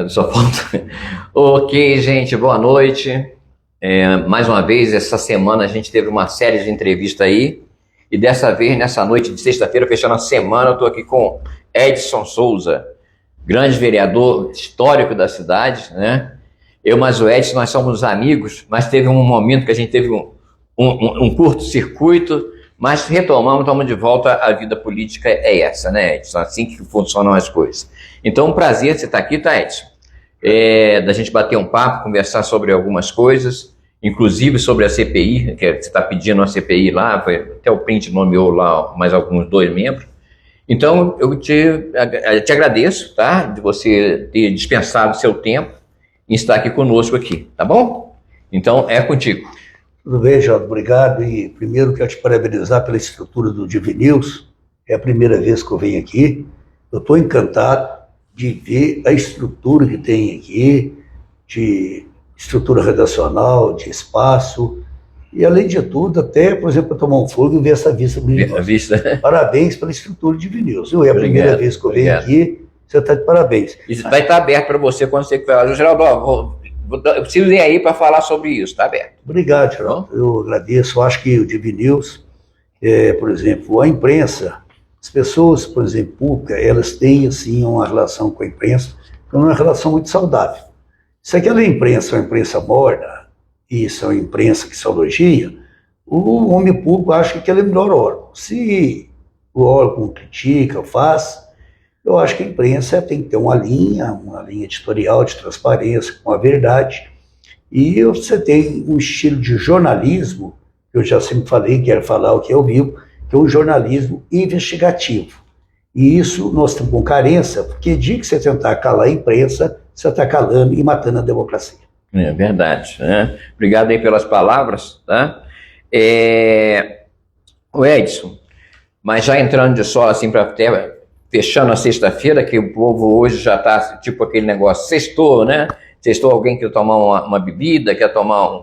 Só falta. Ok, gente, boa noite. Mais uma vez, essa semana a gente teve uma série de entrevistas aí. E dessa vez, nessa noite de sexta-feira, fechando a semana, eu estou aqui com Edson Souza, grande vereador histórico da cidade, né? Eu mais o Edson, nós somos amigos, mas teve um momento que a gente teve um curto-circuito, mas retomamos, estamos de volta à vida política, é essa, né, Edson? Assim que funcionam as coisas. Então, um prazer você estar aqui, tá, Edson? Da gente bater um papo, conversar sobre algumas coisas, inclusive sobre a CPI, que você está pedindo uma CPI lá, até o print nomeou lá mais alguns 2 membros. Então, eu te agradeço, tá, de você ter dispensado seu tempo em estar aqui conosco aqui, tá bom? Então, é contigo. Tudo bem, Jota, obrigado. E primeiro quero te parabenizar pela estrutura do DIV News. É a primeira vez que eu venho aqui. Eu estou encantado de ver a estrutura que tem aqui, de estrutura redacional, de espaço. E, além de tudo, até, por exemplo, para tomar um fôlego e ver essa vista bonita. Parabéns pela estrutura do DIV News. É a primeira vez que eu venho aqui. Você está de parabéns. Isso vai estar aberto para você quando você falar. Geraldo, eu preciso ir aí para falar sobre isso, está aberto. Obrigado, Geraldo. Eu agradeço. Eu acho que o DIV News, por exemplo, a imprensa, as pessoas, por exemplo, públicas, elas têm, assim, uma relação com a imprensa, que é uma relação muito saudável. Se aquela imprensa é uma imprensa morna, e isso é uma imprensa que se elogia, o homem público acha que aquele é o melhor órgão. Se o órgão critica, faz, eu acho que a imprensa tem que ter uma linha editorial de transparência, com a verdade, e você tem um estilo de jornalismo, que eu já sempre falei, quero falar o que eu vivo, que é o jornalismo investigativo. E isso nós estamos com carência, porque dia que você tentar calar a imprensa, você está calando e matando a democracia. É verdade, né? Obrigado aí pelas palavras, tá? O Edson, mas já entrando de solo assim para até fechando a sexta-feira, que o povo hoje já está tipo aquele negócio, sextou, né? Sextou, alguém quer tomar uma bebida, quer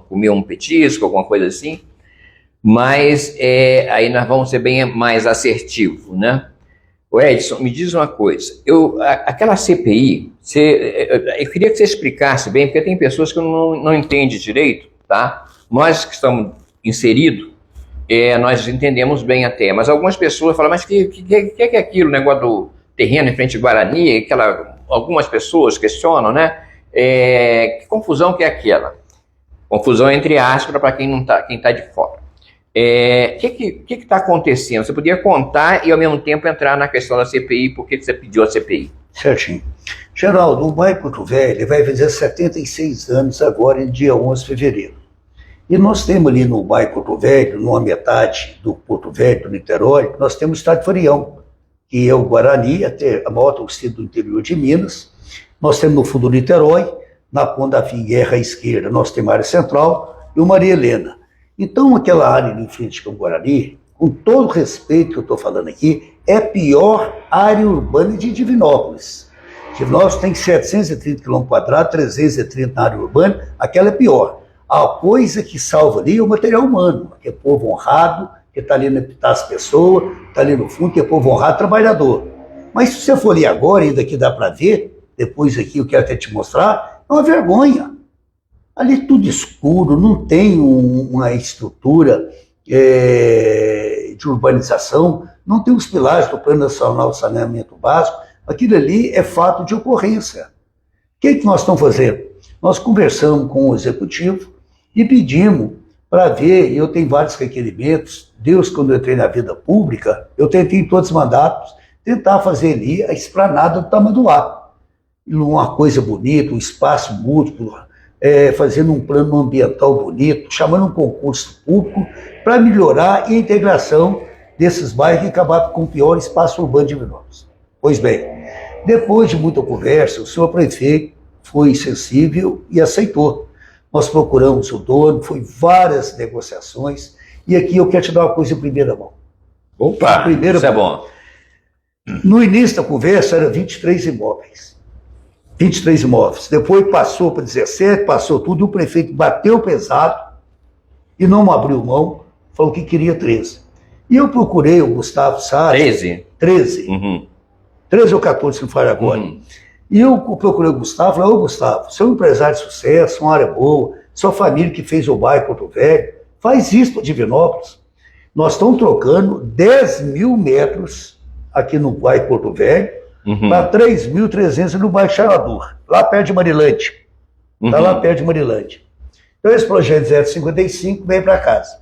comer um petisco, alguma coisa assim, mas aí nós vamos ser bem mais assertivos, né? O Edson, me diz uma coisa, aquela CPI, eu queria que você explicasse bem, porque tem pessoas que não entendem direito, tá? Nós que estamos inseridos, nós entendemos bem até, mas algumas pessoas falam, mas o que é aquilo, o negócio do terreno em frente ao Guarani, algumas pessoas questionam, né? Que confusão que é aquela? Confusão entre aspas para quem está de fora. O que está acontecendo? Você podia contar e ao mesmo tempo entrar na questão da CPI, por que você pediu a CPI? Certinho. Geraldo, o bairro Porto Velho vai fazer 76 anos agora, em dia 11 de fevereiro. E nós temos ali no bairro Porto Velho, numa metade do Porto Velho, do Niterói, nós temos o Estádio Farião, que é o Guarani, até a maior torcida do interior de Minas. Nós temos no fundo do Niterói, na Ponta da Figueira à esquerda, nós temos a área central e o Maria Helena. Então, aquela área em frente com o Guarani, com todo o respeito que eu estou falando aqui, é a pior área urbana de Divinópolis. Divinópolis tem 730 km², 330 na área urbana, aquela é pior. A coisa que salva ali é o material humano, que é povo honrado, que está ali no as pessoas, está ali no fundo, que é povo honrado, trabalhador. Mas se você for ali agora, ainda que dá para ver, depois aqui eu quero até te mostrar, é uma vergonha. Ali tudo escuro, não tem uma estrutura de urbanização, não tem os pilares do Plano Nacional de Saneamento Básico, aquilo ali é fato de ocorrência. O que nós estamos fazendo? Nós conversamos com o Executivo e pedimos para ver, eu tenho vários requerimentos, Deus, quando eu entrei na vida pública, eu tentei em todos os mandatos, tentar fazer ali a esplanada do Tamanduá. Uma coisa bonita, um espaço múltiplo, fazendo um plano ambiental bonito, chamando um concurso público para melhorar a integração desses bairros que acabaram com o pior espaço urbano de Divinópolis. Pois bem, depois de muita conversa, o senhor prefeito foi sensível e aceitou. Nós procuramos o dono, foi várias negociações, e aqui eu quero te dar uma coisa em primeira mão. Opa, isso é bom. No início da conversa, eram 23 imóveis. 23 imóveis. Depois passou para 17, passou tudo, e o prefeito bateu pesado e não abriu mão, falou que queria 13. E eu procurei o Gustavo Salles. 13? 13. Uhum. 13 ou 14, se não for agora. E eu procurei o Gustavo, falei, ô Gustavo, você é um empresário de sucesso, uma área boa, sua família que fez o bairro Porto Velho, faz isso para Divinópolis. Nós estamos trocando 10 mil metros aqui no bairro Porto Velho para 3.300 no bairro Charador, lá perto de Marilândia. Está lá perto de Marilândia. Então esse projeto 055 veio para casa.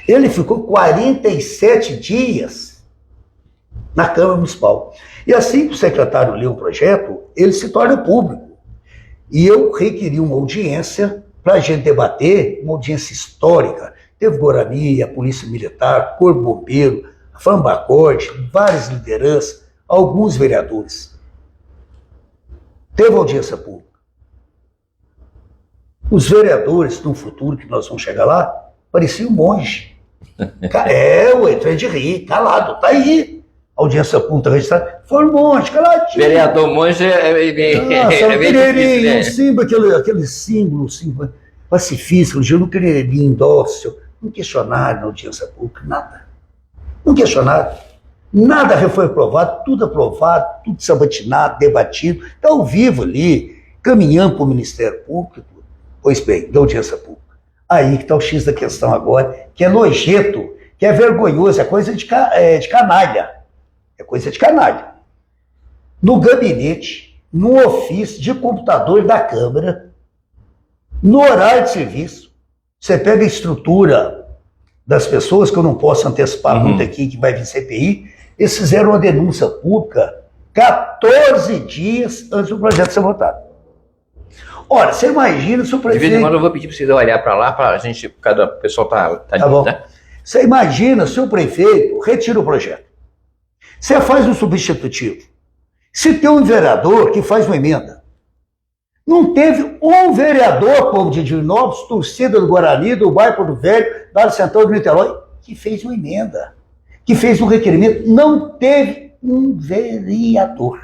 Ele ficou 47 dias na Câmara Municipal. E assim que o secretário leu o projeto, ele se torna público. E eu requeri uma audiência para a gente debater, uma audiência histórica. Teve Guarani, a Polícia Militar, Corpo Bombeiro, a Fambacorde, várias lideranças, alguns vereadores. Teve audiência pública. Os vereadores, no futuro, que nós vamos chegar lá, pareciam um monge. O trem de rir, calado, tá aí. Audiência pública registrada, foi um monge, caladinho. Vereador monge é bem símbolo, aquele símbolo pacifista, eu não queria indócil, não questionaram na audiência pública, nada. Não questionaram. Nada foi aprovado, tudo sabatinado, debatido, está ao vivo ali, caminhando para o Ministério Público. Pois bem, da audiência pública. Aí que está o X da questão agora, que é nojento, que é vergonhoso, é coisa de canalha. É coisa de canalha. No gabinete, no ofício de computador da Câmara, no horário de serviço, você pega a estrutura das pessoas, que eu não posso antecipar muito aqui, que vai vir CPI, eles fizeram uma denúncia pública 14 dias antes do projeto ser votado. Ora, você imagina se o prefeito... De vez em quando eu vou pedir para você olhar para lá, para a gente, cada pessoal tá bom. Né? Você imagina se o prefeito retira o projeto. Você faz um substitutivo. Se tem um vereador que faz uma emenda, não teve um vereador, povo de Divinópolis, torcida do Guarani, do bairro Porto Velho, da área central do Niterói, que fez uma emenda, que fez um requerimento. Não teve um vereador.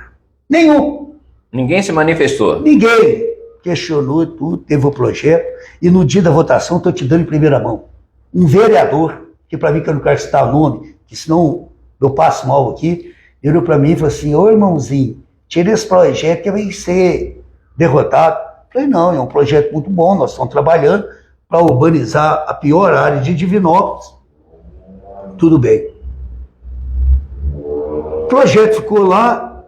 Nenhum. Ninguém se manifestou. Ninguém. Questionou tudo, teve o projeto, e no dia da votação, estou te dando em primeira mão. Um vereador, que para mim que eu não quero citar o nome, que senão eu passo mal aqui, virou para mim e falou assim, ô irmãozinho, tira esse projeto que vai ser derrotado. Eu falei, não, é um projeto muito bom, nós estamos trabalhando para urbanizar a pior área de Divinópolis. Tudo bem. O projeto ficou lá,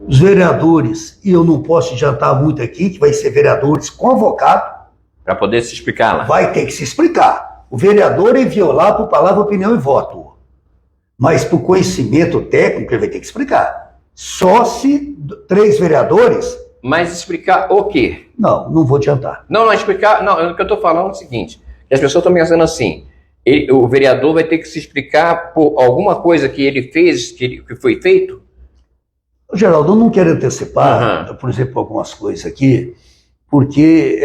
os vereadores, e eu não posso adiantar muito aqui, que vai ser vereadores convocados. Para poder se explicar lá. Vai ter que se explicar. O vereador enviou lá por palavra, opinião e voto. Mas por conhecimento técnico, ele vai ter que explicar. Só se 3 vereadores... Mas explicar o quê? Não vou adiantar. Não, explicar... Não, o que eu estou falando é o seguinte, que as pessoas estão pensando assim, o vereador vai ter que se explicar por alguma coisa que ele fez, que foi feito? Geraldo, eu não quero antecipar, por exemplo, algumas coisas aqui, porque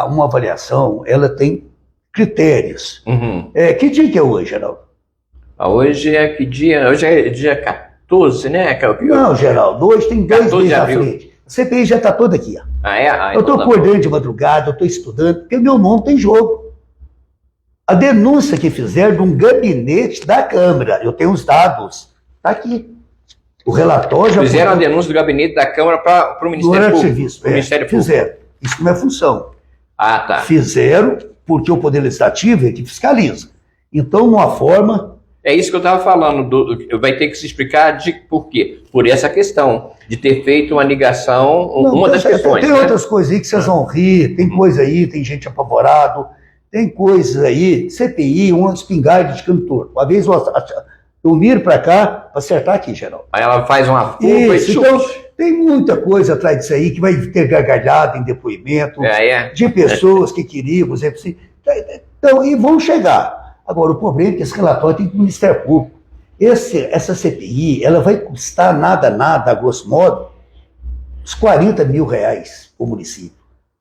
uma avaliação, ela tem critérios. Que dia que é hoje, Geraldo? Hoje é que dia? Hoje é dia 14, né? Não, Geraldo, hoje tem 2 meses à frente. A CPI já está toda aqui. Ó. Eu estou acordando de madrugada, eu estou estudando, porque meu nome tem jogo. A denúncia que fizeram de um gabinete da Câmara, eu tenho os dados, está aqui. O relatório já fizeram a denúncia do gabinete da Câmara para o Ministério Público. Serviço, Ministério Público. Fizeram. Isso não é função. Tá. Fizeram porque o Poder Legislativo é que fiscaliza. Então, numa forma... É isso que eu estava falando. Vai ter que se explicar de por quê. Por essa questão de ter feito uma ligação, uma das questões. Tem outras coisas aí que vocês vão rir, tem coisa aí, tem gente apavorado, tem coisas aí, CPI, uma espingarda de cantor. Uma vez eu miro para cá para acertar aqui, Geraldo. Aí ela faz uma curva e então, tem muita coisa atrás disso aí que vai ter gargalhada em depoimento de pessoas que queriam, por exemplo, assim. Então, e vão chegar. Agora, o problema é que esse relatório tem que ir para o Ministério Público. Essa CPI, ela vai custar nada, a grosso modo, uns 40 mil reais para o município.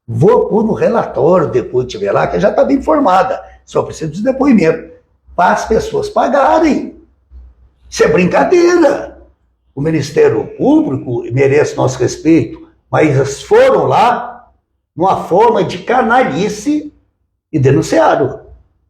Vou pôr no relatório depois que estiver lá, que já está bem informada. Só precisa de depoimento. Para as pessoas pagarem. Isso é brincadeira. O Ministério Público merece nosso respeito, mas eles foram lá numa forma de canalice e denunciaram.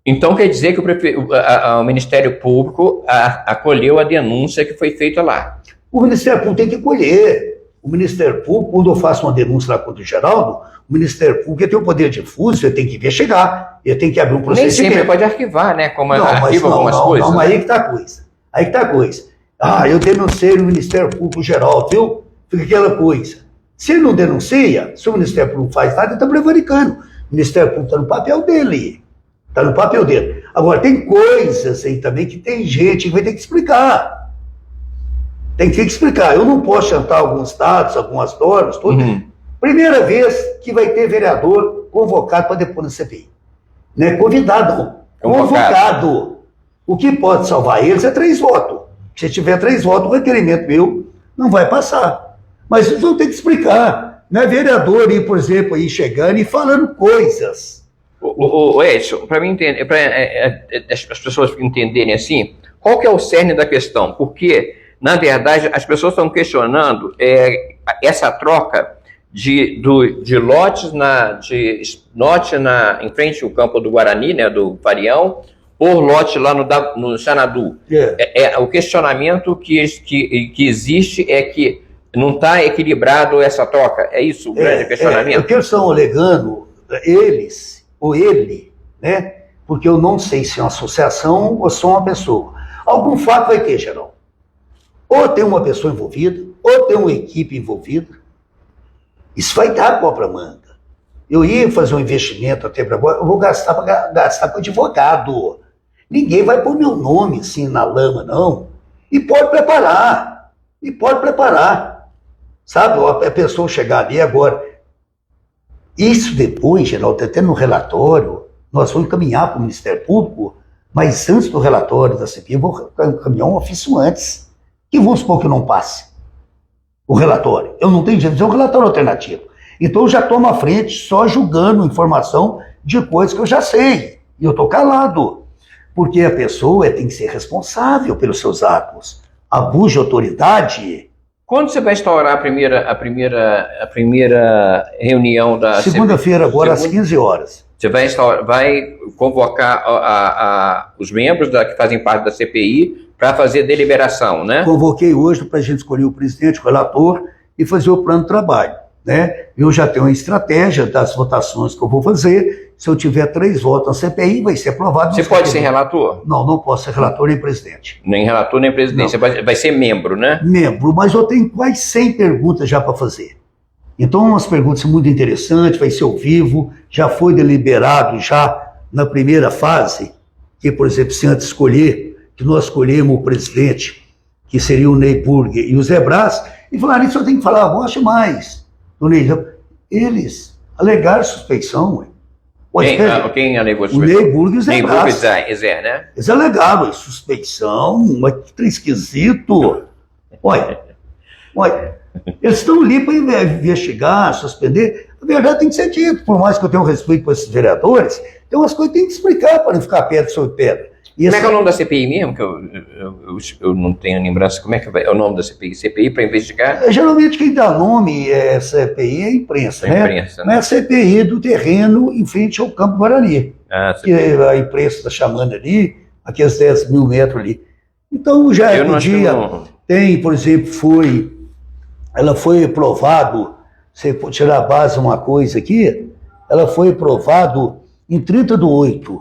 Então quer dizer que o Ministério Público acolheu a denúncia que foi feita lá. O Ministério Público tem que acolher. O Ministério Público, quando eu faço uma denúncia lá contra o Geraldo, o Ministério Público tem o poder difuso, ele tem que investigar, ele tem que abrir um procedimento. Nem sempre pode arquivar, né? Como não, arquiva algumas coisas. Não, aí que tá a coisa. Aí que tá a coisa. Ah, eu denunciei o Ministério Público Geral, viu? Fica aquela coisa. Se ele não denuncia, se o Ministério Público faz nada, ele está prevaricando. O Ministério Público está no papel dele. Está no papel dele. Agora, tem coisas aí também que tem gente que vai ter que explicar. Tem que explicar. Eu não posso chantar alguns dados, algumas normas, tudo. Primeira vez que vai ter vereador convocado para depor na CPI. Não é convidado, não. Convocado. O que pode salvar eles é 3 votos. Se tiver 3 votos, o requerimento meu não vai passar. Mas eles vão ter que explicar. Não é vereador ir, por exemplo, aí chegando e falando coisas. O Edson, para mim entender, para as pessoas entenderem assim, qual que é o cerne da questão? Porque, na verdade, as pessoas estão questionando essa troca de lotes em frente ao campo do Guarani, né, do Farião, por lote lá no Xanadu. O questionamento que existe é que não está equilibrado essa troca. É isso o grande questionamento? O que eles estão alegando, eles, ou ele, né? Porque eu não sei se é uma associação ou só uma pessoa. Algum fato vai ter, Geraldo. Ou tem uma pessoa envolvida, ou tem uma equipe envolvida. Isso vai dar própria manga. Eu ia fazer um investimento até para agora, eu vou gastar com advogado. Ninguém vai pôr meu nome assim na lama, não. E pode preparar. Sabe, a pessoa chegar ali agora. Isso depois, Geraldo, até no relatório, nós vamos encaminhar para o Ministério Público, mas antes do relatório da CPI, eu vou encaminhar um ofício antes. Que vamos supor que não passe o relatório. Eu não tenho jeito de fazer um relatório alternativo. Então eu já tomo à frente só julgando informação de coisas que eu já sei. E eu estou calado. Porque a pessoa tem que ser responsável pelos seus atos. Abuso de autoridade. Quando você vai instaurar a primeira reunião da segunda-feira, agora às 15 horas. Você vai convocar os membros que fazem parte da CPI para fazer deliberação, né? Convoquei hoje para a gente escolher o presidente, o relator e fazer o plano de trabalho, né? Eu já tenho uma estratégia das votações que eu vou fazer. Se eu tiver 3 votos na CPI, vai ser aprovado. Você pode ser relator? Não posso ser relator nem presidente. Nem relator nem presidente. Você vai ser membro, né? Membro, mas eu tenho quase 100 perguntas já para fazer. Então, umas perguntas muito interessantes, vai ser ao vivo, já foi deliberado já na primeira fase, que, por exemplo, se antes que nós escolhemos o presidente, que seria o Ney Burger e o Zé Brás, e falaram, isso eu tenho que falar, goste mais. Eles alegaram suspeição, Quem alegou suspeição? O Ney Burger e o Zé Brás. Zé, né? Eles alegaram suspeição, mas que esquisito. Olha, eles estão ali para investigar, suspender. A verdade tem que ser dito, por mais que eu tenha um respeito por esses vereadores, tem umas coisas que tem que explicar para não ficar pedra sobre pedra. Como é que é o nome da CPI mesmo? Que eu não tenho lembrança. Como é que é o nome da CPI? CPI para investigar? Geralmente quem dá nome é CPI é a imprensa, né? Não é a CPI do terreno em frente ao Campo Guarani. Que a imprensa está chamando ali, aqueles 10 mil metros ali. Então já é um dia... Tem, por exemplo, ela foi aprovado, você pode tirar a base uma coisa aqui, ela foi aprovado em 30/8.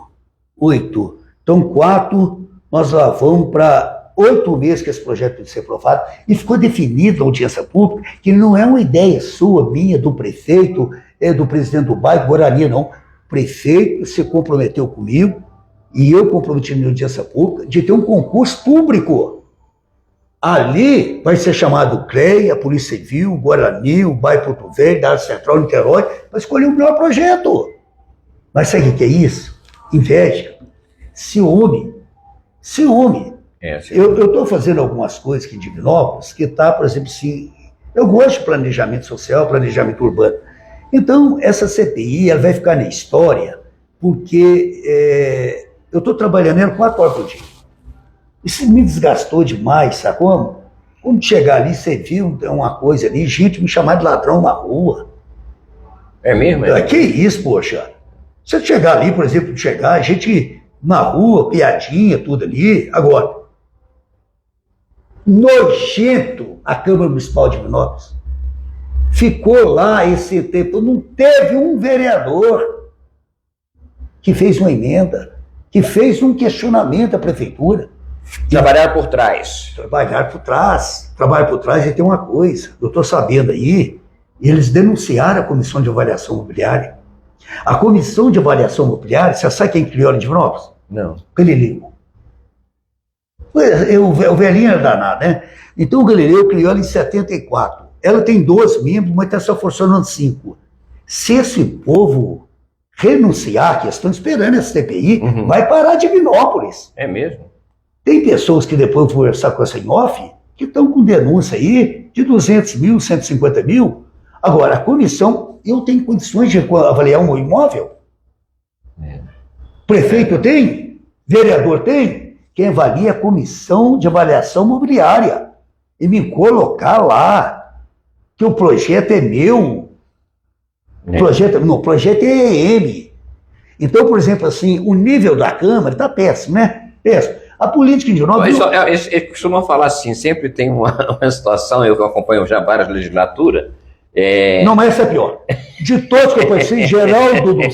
Então, 4, nós lá vamos para 8 meses que esse projeto tem que ser aprovado, e ficou definido na audiência pública que não é uma ideia sua, minha, do prefeito, do presidente do bairro, Guarani, não. O prefeito se comprometeu comigo, e eu comprometi na audiência pública, de ter um concurso público. Ali vai ser chamado CREA, a Polícia Civil, Guarani, o bairro Porto Velho, da área central, Niterói, para escolher o melhor projeto. Mas sabe o que é isso? Inveja. Ciúme. Eu estou fazendo algumas coisas aqui em Divinópolis, que está, por exemplo, assim, eu gosto de planejamento social, planejamento urbano. Então, essa CPI ela vai ficar na história, porque eu estou trabalhando nela 4 horas por dia. Isso me desgastou demais, sabe como? Quando chegar ali, você viu uma coisa ali, gente me chamar de ladrão na rua. É mesmo? Que isso, poxa? Você chegar ali, por exemplo, gente na rua, piadinha, tudo ali. Agora, nojento a Câmara Municipal de Divinópolis. Ficou lá esse tempo, não teve um vereador que fez uma emenda, que fez um questionamento à prefeitura. Trabalhar por trás. Trabalhar por trás. Trabalhar por trás e tem uma coisa, eu estou sabendo aí, eles denunciaram a Comissão de Avaliação Imobiliária. A Comissão de Avaliação Imobiliária, você sabe quem criou em Divinópolis? Não. Galileu. O velhinho era danado, né? Então o Galileu criou ela em 74. Ela tem 12 membros, mas está só funcionando 5. Se esse povo renunciar, que estão esperando essa CPI, vai parar Divinópolis. É mesmo? Tem pessoas que depois vão conversar com essa em off, que estão com denúncia aí de 200 mil, 150 mil. Agora, a comissão, eu tenho condições de avaliar um imóvel? Prefeito tem? Vereador tem? Quem avalia é a Comissão de Avaliação Imobiliária. E me colocar lá que o projeto é meu. O projeto é EM. Então, por exemplo, assim, o nível da Câmara está péssimo, né? Péssimo. A política em Divinópolis... Eles costumam falar assim, sempre tem uma situação, eu que acompanho já várias legislaturas... Não, mas essa é pior. De todos que eu conheci, Geraldo do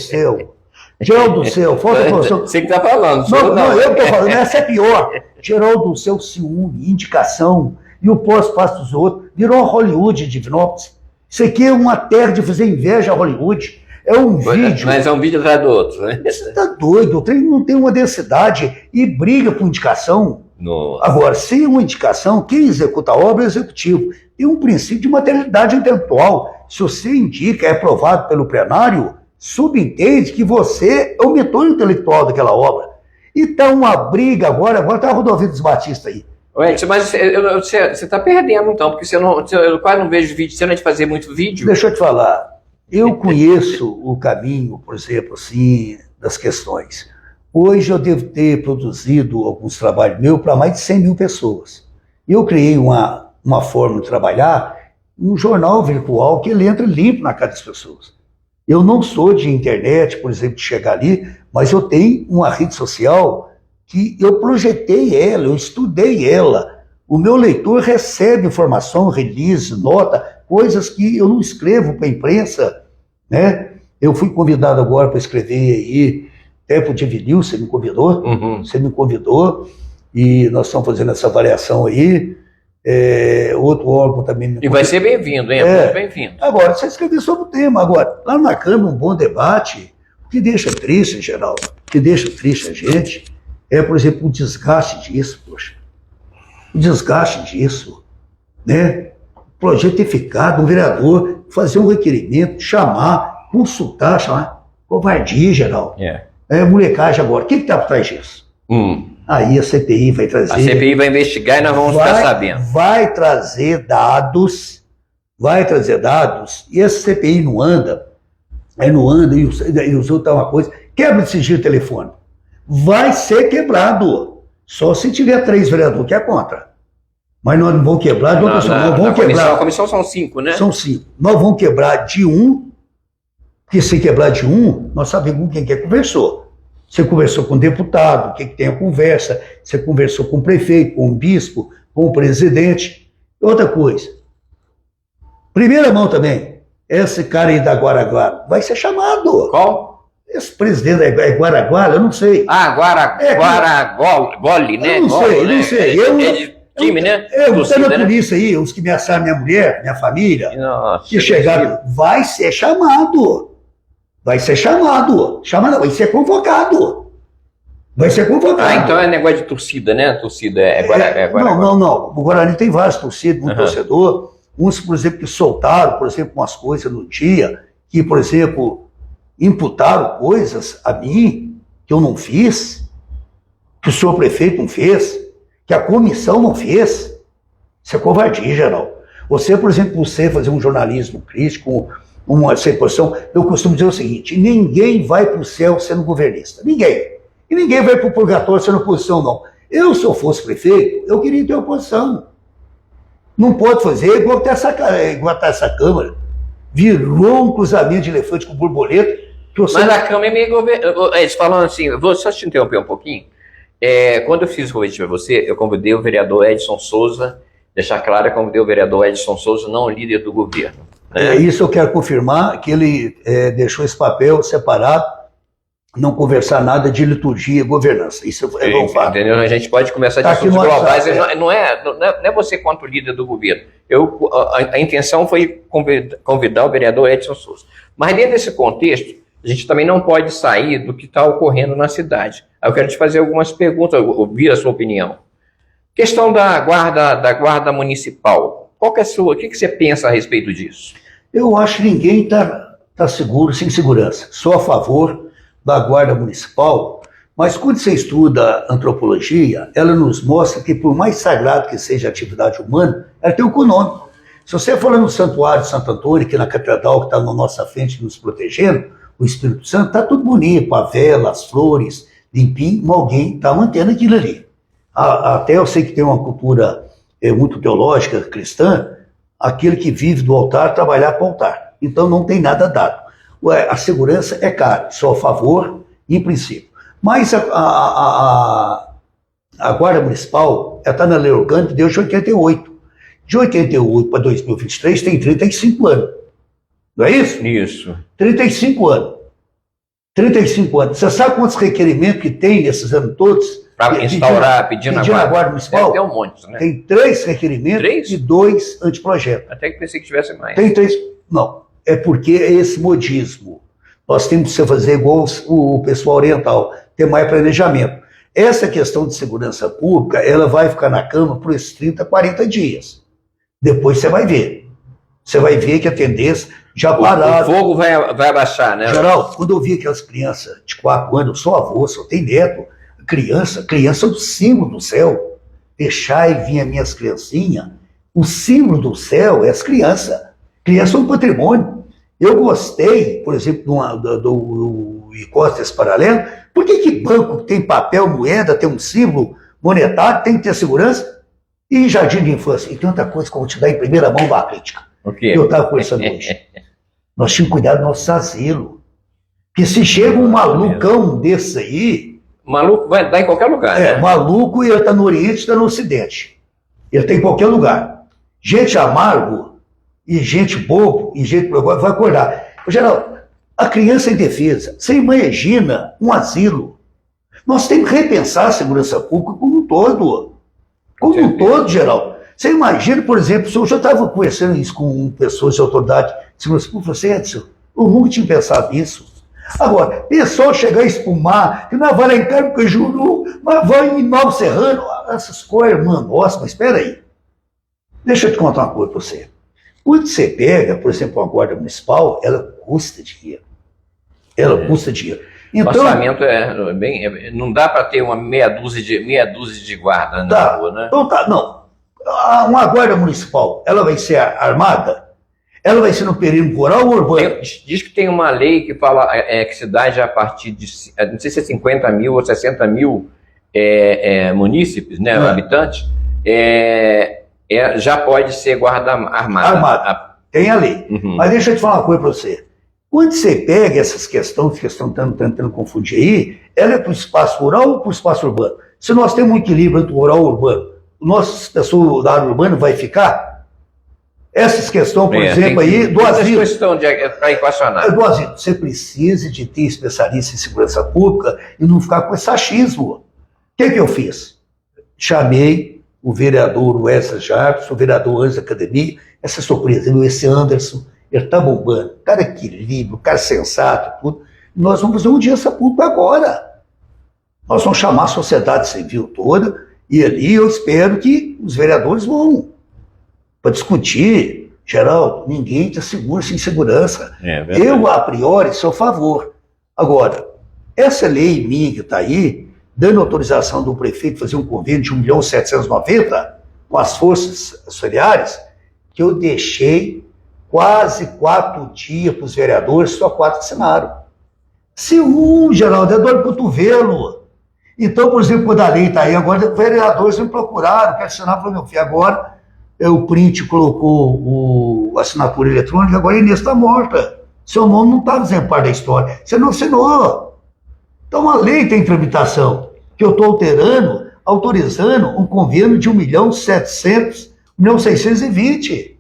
Céu, falta noção. Você que está falando. Não, eu estou falando, essa é pior. Geraldo do Céu, ciúme, indicação, e o pós-passo dos outros, virou Hollywood de Divinópolis. Isso aqui é uma terra de fazer inveja a Hollywood. É um vídeo... Mas é um vídeo atrás do outro, né? Você está doido, o trem não tem uma densidade e briga por indicação. Nossa. Agora, sem uma indicação, quem executa a obra é o executivo. Tem um princípio de materialidade intelectual. Se você indica, é aprovado pelo plenário, subentende que você é o mentor intelectual daquela obra. E está uma briga agora está a Rodovia dos Batistas aí. Edson, mas você está perdendo então, porque eu quase não vejo vídeo, você não é de fazer muito vídeo. Deixa eu te falar, eu conheço o caminho, por exemplo, assim, das questões. Hoje eu devo ter produzido alguns trabalhos meus para mais de 100 mil pessoas. Eu criei uma forma de trabalhar, um jornal virtual que ele entra limpo na cara das pessoas. Eu não sou de internet, por exemplo, de chegar ali, mas eu tenho uma rede social que eu projetei ela, eu estudei ela. O meu leitor recebe informação, release, nota, coisas que eu não escrevo para a imprensa, né? Eu fui convidado agora para escrever aí, até para o Divinil, você me convidou, e nós estamos fazendo essa avaliação aí. Outro órgão também me convidou. E vai ser bem-vindo, hein? Muito bem-vindo. Agora, você escrever sobre o tema. Agora, lá na Câmara, um bom debate, o que deixa triste, Geraldo, o que deixa triste a gente é, por exemplo, o desgaste disso, poxa. O desgaste disso, né? O projeto eficaz, um vereador fazer um requerimento, chamar, consultar. Covardia, Geraldo. Molecagem agora. O que está por trás disso? Aí a CPI vai trazer... A CPI vai investigar e nós vamos ficar sabendo. Vai trazer dados, e essa CPI não anda, e os outros uma coisa, quebra de sigilo telefônico. Vai ser quebrado, só se tiver 3 vereadores que é contra. Mas nós não vamos quebrar, nós vamos quebrar... A comissão são 5, né? São 5. Nós vamos quebrar de um, porque se quebrar de um, nós sabemos com quem que conversou. Você conversou com o deputado, o que tem a conversa, você conversou com o prefeito, com o bispo, com o presidente. Outra coisa, primeira mão também, esse cara aí da Guaraguara vai ser chamado. Qual? Esse presidente é Guaraguara, eu não sei. Guaragoli, né? Eu não sei. É de time, né? Tá na polícia aí, os que ameaçaram minha mulher, minha família, que chegaram, vai ser chamado. Vai ser convocado. Então é negócio de torcida, né? Torcida é Guarani. Não. O Guarani tem várias torcidas, um torcedor. Uns, por exemplo, que soltaram, por exemplo, umas coisas no dia, que, por exemplo, imputaram coisas a mim que eu não fiz, que o senhor prefeito não fez, que a comissão não fez. Isso é covardia, Geraldo. Você, por exemplo, fazer um jornalismo crítico, uma posição, eu costumo dizer o seguinte: ninguém vai para o céu sendo governista. Ninguém. E ninguém vai para o purgatório sendo oposição, não. Se eu fosse prefeito, eu queria ter oposição. Não pode fazer igual tá essa Câmara. Virou um cruzamento de elefante com borboleta. Mas a Câmara é meio eles falam assim, vou só te interromper um pouquinho. Quando eu fiz o convite para você, eu convidei o vereador Edson Souza, deixar claro que eu convidei o vereador Edson Souza, não líder do governo. Isso eu quero confirmar, que ele deixou esse papel separado, não conversar nada de liturgia e governança. Isso é bom fato. Entendeu? A gente pode conversar de assuntos globais. Não é você contra o líder do governo. A intenção foi convidar o vereador Edson Souza. Mas dentro desse contexto, a gente também não pode sair do que está ocorrendo na cidade. Aí eu quero te fazer algumas perguntas, ouvir a sua opinião. Questão da guarda municipal. Qual que é a sua? O que você pensa a respeito disso? Eu acho que ninguém está seguro, sem segurança. Sou a favor da guarda municipal, mas quando você estuda antropologia, ela nos mostra que por mais sagrado que seja a atividade humana, ela tem um econômico. Se você for no Santuário de Santo Antônio, que é na catedral que está na nossa frente nos protegendo, o Espírito Santo, está tudo bonito, a vela, as flores, limpinho, mas alguém está mantendo aquilo ali. Até eu sei que tem uma cultura muito teológica, cristã, aquele que vive do altar, trabalhar para o altar. Então não tem nada dado. A segurança é cara, sou a favor, em princípio. Mas a Guarda Municipal está na lei orgânica desde 88. De 88 para 2023 tem 35 anos. Não é isso? Isso. 35 anos. 35 anos. Você sabe quantos requerimentos que tem nesses anos todos? Para instaurar, pedindo a Guarda Municipal? Tem um monte, né? Tem 3 requerimentos 3? E 2 anteprojetos. Até que pensei que tivesse mais. Tem 3. Não. É porque é esse modismo. Nós temos que fazer igual o pessoal oriental, ter mais planejamento. Essa questão de segurança pública, ela vai ficar na cama por esses 30, 40 dias. Depois você vai ver. Você vai ver que a tendência já pararam. O fogo vai abaixar, né? Geraldo, quando eu vi aquelas crianças de 4 anos, eu sou avô, só tenho neto, criança é o símbolo do céu. Deixar e vir as minhas criancinhas, o símbolo do céu é as crianças. Crianças são um patrimônio. Eu gostei, por exemplo, do Hipótese Paralelo. Por que banco tem papel, moeda, tem um símbolo monetário, tem que ter segurança? E jardim de infância? E tem outra coisa que eu vou te dar em primeira mão da crítica. O quê? Eu estava conversando hoje. Nós tínhamos que cuidar do nosso asilo. Porque se chega um malucão desse aí... Maluco vai dar em qualquer lugar, né? Maluco, e ele está no Oriente, está no Ocidente. Ele está em qualquer lugar. Gente amargo, e gente bobo, e gente vai acordar. Geraldo, a criança em defesa, você imagina um asilo. Nós temos que repensar a segurança pública como um todo. Como um todo, Geraldo. Você imagina, por exemplo, eu já estava conversando isso com pessoas de autoridade de segurança pública, você, Edson, eu nunca tinha pensado nisso. Agora, pessoal chegar a espumar, que não vai lá em Caju, mas vai em Nova Serrano, essas coisas, mano, nossa, mas espera aí. Deixa eu te contar uma coisa para você. Quando você pega, por exemplo, uma guarda municipal, ela custa dinheiro. Ela custa dinheiro. Então, o orçamento não dá para ter uma meia dúzia de guarda na rua, né? Então tá, não. Uma guarda municipal, ela vai ser armada? Ela vai ser no perímetro rural ou urbano? Diz que tem uma lei que fala que cidade a partir de, não sei se é 50 mil ou 60 mil munícipes, né, habitantes, já pode ser guarda armada. Tem a lei. Uhum. Mas deixa eu te falar uma coisa para você. Quando você pega essas questões que estão tentando confundir aí, ela é para o espaço rural ou para o espaço urbano? Se nós temos um equilíbrio entre o rural e o urbano, o nosso pessoal da área urbana vai ficar? Essas questões, por exemplo, aí, do asilo. Questão para equacionar. Do asilo. Você precisa de ter especialista em segurança pública e não ficar com esse achismo. O que eu fiz? Chamei o vereador Wesley Jarbas, o vereador Anjo da Academia, essa surpresa, esse Anderson, ele está bombando, cara equilíbrio, cara sensato, tudo. Nós vamos fazer uma audiência pública agora. Nós vamos chamar a sociedade civil toda, e ali eu espero que os vereadores vão para discutir. Geraldo, ninguém está seguro sem segurança. Eu, a priori, sou a favor. Agora, essa lei minha que está aí, dando autorização do prefeito fazer um convênio de 1.790.000 com as forças feriárias, que eu deixei quase 4 dias para os vereadores, só 4 assinaram. Se Geraldo, é dor de cotovelo. Então, por exemplo, quando a lei está aí, agora os vereadores me procuraram, quero assinar, falei, meu filho, agora o print colocou a assinatura eletrônica, agora a Inês está morta. Seu nome não estava fazendo parte da história. Você não assinou. Então, a lei tem tramitação, que eu estou autorizando um convênio de 1.620.000,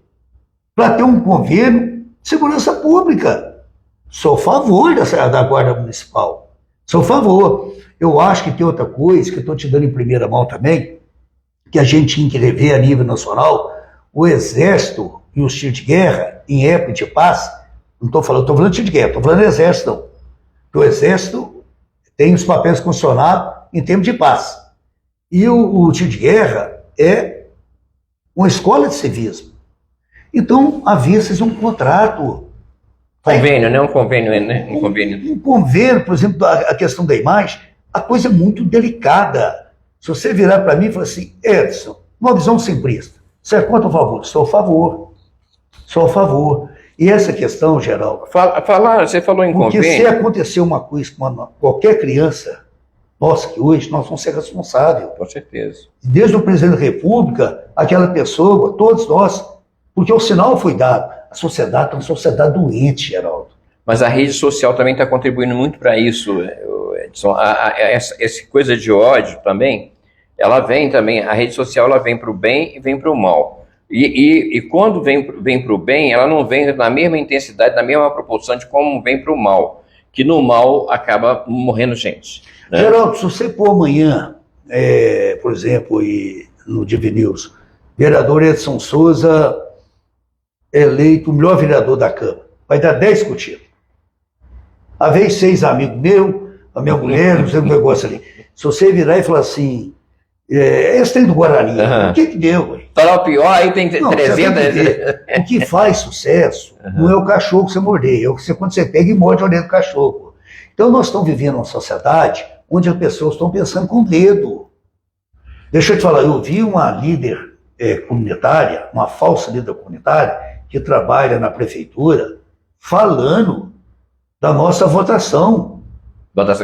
para ter um convênio Segurança pública. Sou a favor da Guarda Municipal. Sou a favor. Eu acho que tem outra coisa que eu estou te dando em primeira mão também, que a gente tinha que rever a nível nacional. O Exército e os tiros de guerra, em época de paz, não estou falando de tiro de guerra, estou falando do Exército, não. Porque o Exército tem os papéis constitucionados em termos de paz. E o tiro de guerra é uma escola de civismo. Então, havia-se um contrato. Convênio, né? Um convênio, né? Um convênio. Um convênio, por exemplo, a questão da imagem, a coisa é muito delicada. Se você virar para mim e falar assim, Edson, uma visão simplista, você é contra ou a favor? Sou a favor. Sou a favor. E essa questão, Geraldo... Você falou em porque convênio... se acontecer uma coisa com qualquer criança, nossa, que hoje nós vamos ser responsáveis. Com certeza. Desde o presidente da República, aquela pessoa, todos nós, porque o sinal foi dado. A sociedade é uma sociedade doente, Geraldo. Mas a rede social também está contribuindo muito para isso, Edson. Essa coisa de ódio também, ela vem também, a rede social ela vem para o bem e vem para o mal. E quando vem para o bem, ela não vem na mesma intensidade, na mesma proporção de como vem para o mal. Que no mal acaba morrendo gente. Né? Geraldo, se você pôr amanhã, por exemplo, no Divi News, vereador Edson Souza eleito o melhor vereador da Câmara, vai dar 10 curtidas. A vez 6 amigos meus, a minha mulher, não sei o negócio ali. Se você virar e falar assim, esse tem do Guarani, o que deu? Tá o pior, aí tem 300... O que faz sucesso não é o cachorro que você morder, é quando você pega e morde a orelha do cachorro. Então nós estamos vivendo uma sociedade onde as pessoas estão pensando com dedo. Deixa eu te falar, eu vi uma líder comunitária, uma falsa líder comunitária, que trabalha na prefeitura, falando da nossa votação.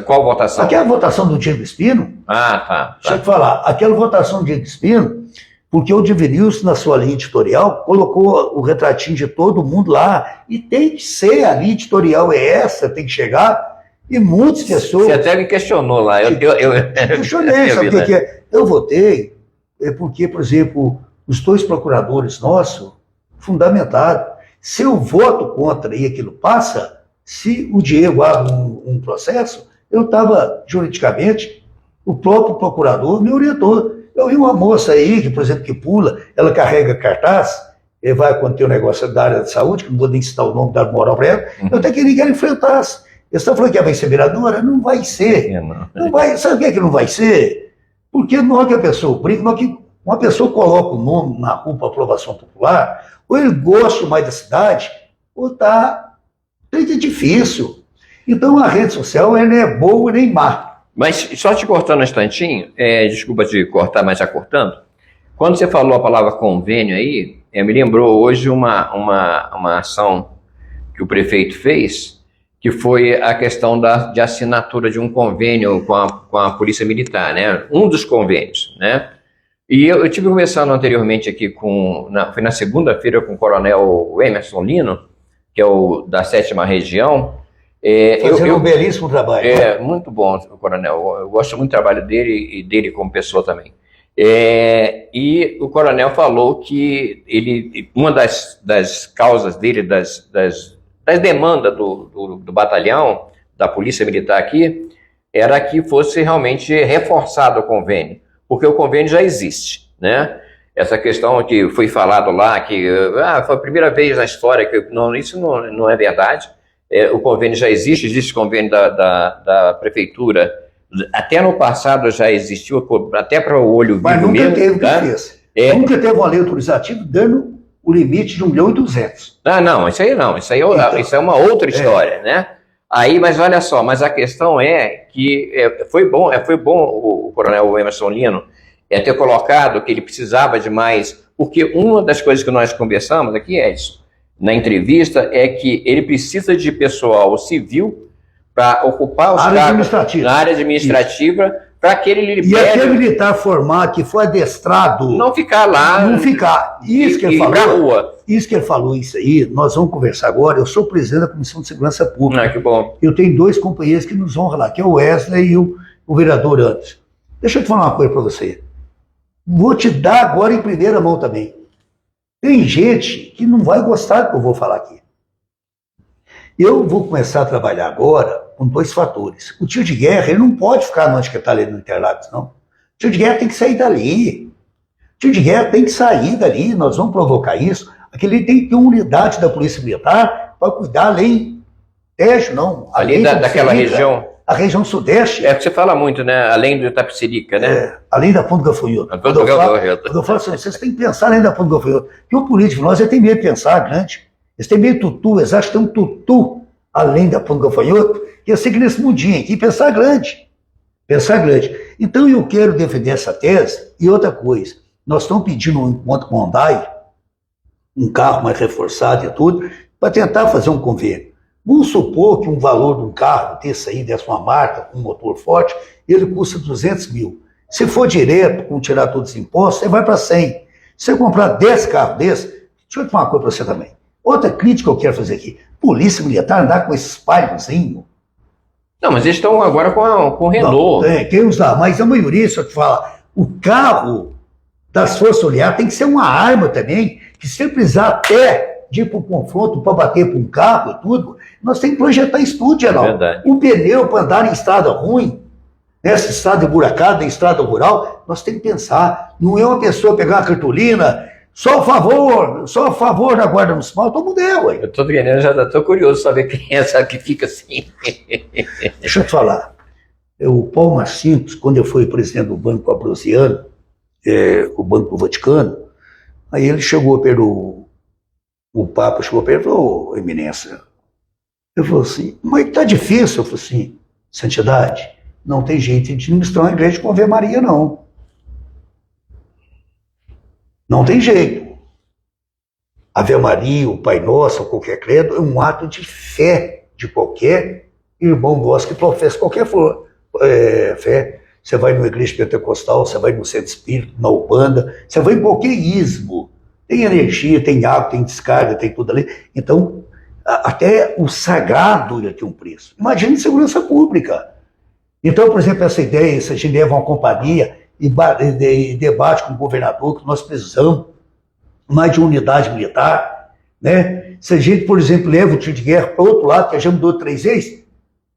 Qual votação? Aquela votação do Diego Espino. Ah, tá. Deixa eu te falar, aquela votação do Diego Espino, porque o Divi News, na sua linha editorial, colocou o retratinho de todo mundo lá, e tem que ser, a linha editorial é essa, tem que chegar, e muitas pessoas... Você até me questionou lá. Eu questionei, sabe o que é? Eu votei, porque, por exemplo, os 2 procuradores nossos, fundamentaram. Se eu voto contra e aquilo passa, se o Diego abre um processo, eu estava juridicamente, o próprio procurador me orientou. Eu vi uma moça aí, que, por exemplo, que pula, ela carrega cartaz, e vai acontecer um negócio da área de saúde, que não vou nem citar o nome da moral para ela, eu até queria que ela enfrentasse. Eles estão falando que ela vai ser vereadora? Não vai ser. Não vai. Sabe o que é que não vai ser? Porque na hora que a pessoa brinca, na hora que uma pessoa coloca o nome na rua para aprovação popular, ou ele gosta mais da cidade, ou está difícil. Então a rede social ela não é boa nem má. Mas só te cortando um instantinho, desculpa te cortar, mas já cortando, quando você falou a palavra convênio aí, me lembrou hoje uma ação que o prefeito fez, que foi a questão de assinatura de um convênio com a Polícia Militar, né? Um dos convênios, né? E eu tive conversando anteriormente aqui foi na segunda-feira com o coronel Emerson Lino, que é o da 7ª Região. Fazendo um belíssimo trabalho. Muito bom, coronel. Eu gosto muito do trabalho dele e dele como pessoa também. E o coronel falou que uma das causas dele, das demandas do batalhão, da Polícia Militar aqui, era que fosse realmente reforçado o convênio. Porque o convênio já existe, né? Essa questão que foi falado lá, que foi a primeira vez na história que... Não, isso não é verdade. O convênio já existe convênio da prefeitura. Até no passado já existiu, até para o olho vivo. Mas nunca mesmo, teve tá? que fez. Nunca teve uma lei autorizativa dando o limite de 1.200.000. Não, isso aí não. Isso é uma outra história, né? Aí, mas olha só, mas a questão é que foi bom o coronel Emerson Lino ter colocado que ele precisava de mais, porque uma das coisas que nós conversamos aqui, Edson, na entrevista, é que ele precisa de pessoal civil para ocupar os cargos na área administrativa, para que ele libere... E aquele militar formado que foi adestrado... Não ficar lá... Não ficar. Isso que ele falou. Pra rua. Isso que ele falou, isso aí, nós vamos conversar agora. Eu sou presidente da Comissão de Segurança Pública. Que bom. Eu tenho 2 companheiros que nos honram lá, que é o Wesley e o vereador Anderson. Deixa eu te falar uma coisa para você. Vou te dar agora em primeira mão também. Tem gente que não vai gostar do que eu vou falar aqui. Eu vou começar a trabalhar agora com dois fatores. O tiro de guerra, ele não pode ficar onde que está ali no Interlagos, não. O tiro de guerra tem que sair dali. O tiro de guerra tem que sair dali, nós vamos provocar isso. Aquele tem que ter uma unidade da Polícia Militar para cuidar além, Tejo, não. Ali daquela região. A região sudeste. É o que você fala muito, né? Além do Itapecerica, né? É, além da Ponta do Gafanhoto. Quando eu falo assim, vocês têm que pensar além da Ponta do Gafanhoto. Porque o político, nós, ele tem medo de pensar grande. Eles têm medo de tutu, eles acham que tem um tutu além da Ponta do Gafanhoto, que eu sei que nesse mundinho aqui, pensar grande. Pensar grande. Então eu quero defender essa tese. E outra coisa, nós estamos pedindo um encontro com o Hyundai, um carro mais reforçado e tudo, para tentar fazer um convênio. Vamos supor que um valor de um carro desse aí, dessa uma marca, com um motor forte, ele custa 200 mil. Se for direto, com tirar todos os impostos, você vai para 100. Se você comprar 10 carros desses, deixa eu te falar uma coisa para você também. Outra crítica que eu quero fazer aqui. Polícia Militar andar com esses palhozinhos. Não, mas eles estão agora com o Renault. Não, tem uns lá, mas a maioria, se eu te falar, o carro das Forças Oleadas tem que ser uma arma também, que se precisar até de ir para um confronto, para bater para um carro e tudo, nós temos que projetar isso tudo, Geraldo. Um pneu para andar em estrada ruim, nessa estrada emburacada, em estrada rural, nós temos que pensar. Não é uma pessoa pegar uma cartolina, só a favor da Guarda Municipal, todo mundo é, ué. Eu tô querendo, já estou curioso saber quem é essa que fica assim. Deixa eu te falar. O Paulo Marcinkus, quando eu fui presidente do Banco Ambrosiano, o Banco do Vaticano, aí ele chegou pelo... O Papa chegou perto e falou, ô, eminência, eu falei assim, mas tá difícil. Eu falei assim, santidade, não tem jeito de administrar uma igreja com Ave Maria, não. Não tem jeito. Ave Maria, o Pai Nosso, qualquer credo, é um ato de fé de qualquer irmão nosso que professa qualquer fé. Você vai numa igreja pentecostal, você vai no centro espírita, na Ubanda, você vai em qualquer ismo. Tem energia, tem água, tem descarga, tem tudo ali. Então, até o sagrado ia ter um preço. Imagine segurança pública. Então, por exemplo, essa ideia, se a gente leva uma companhia e debate com o governador que nós precisamos mais de unidade militar, né? Se a gente, por exemplo, leva o tiro de guerra para o outro lado, que a gente mudou 3 vezes,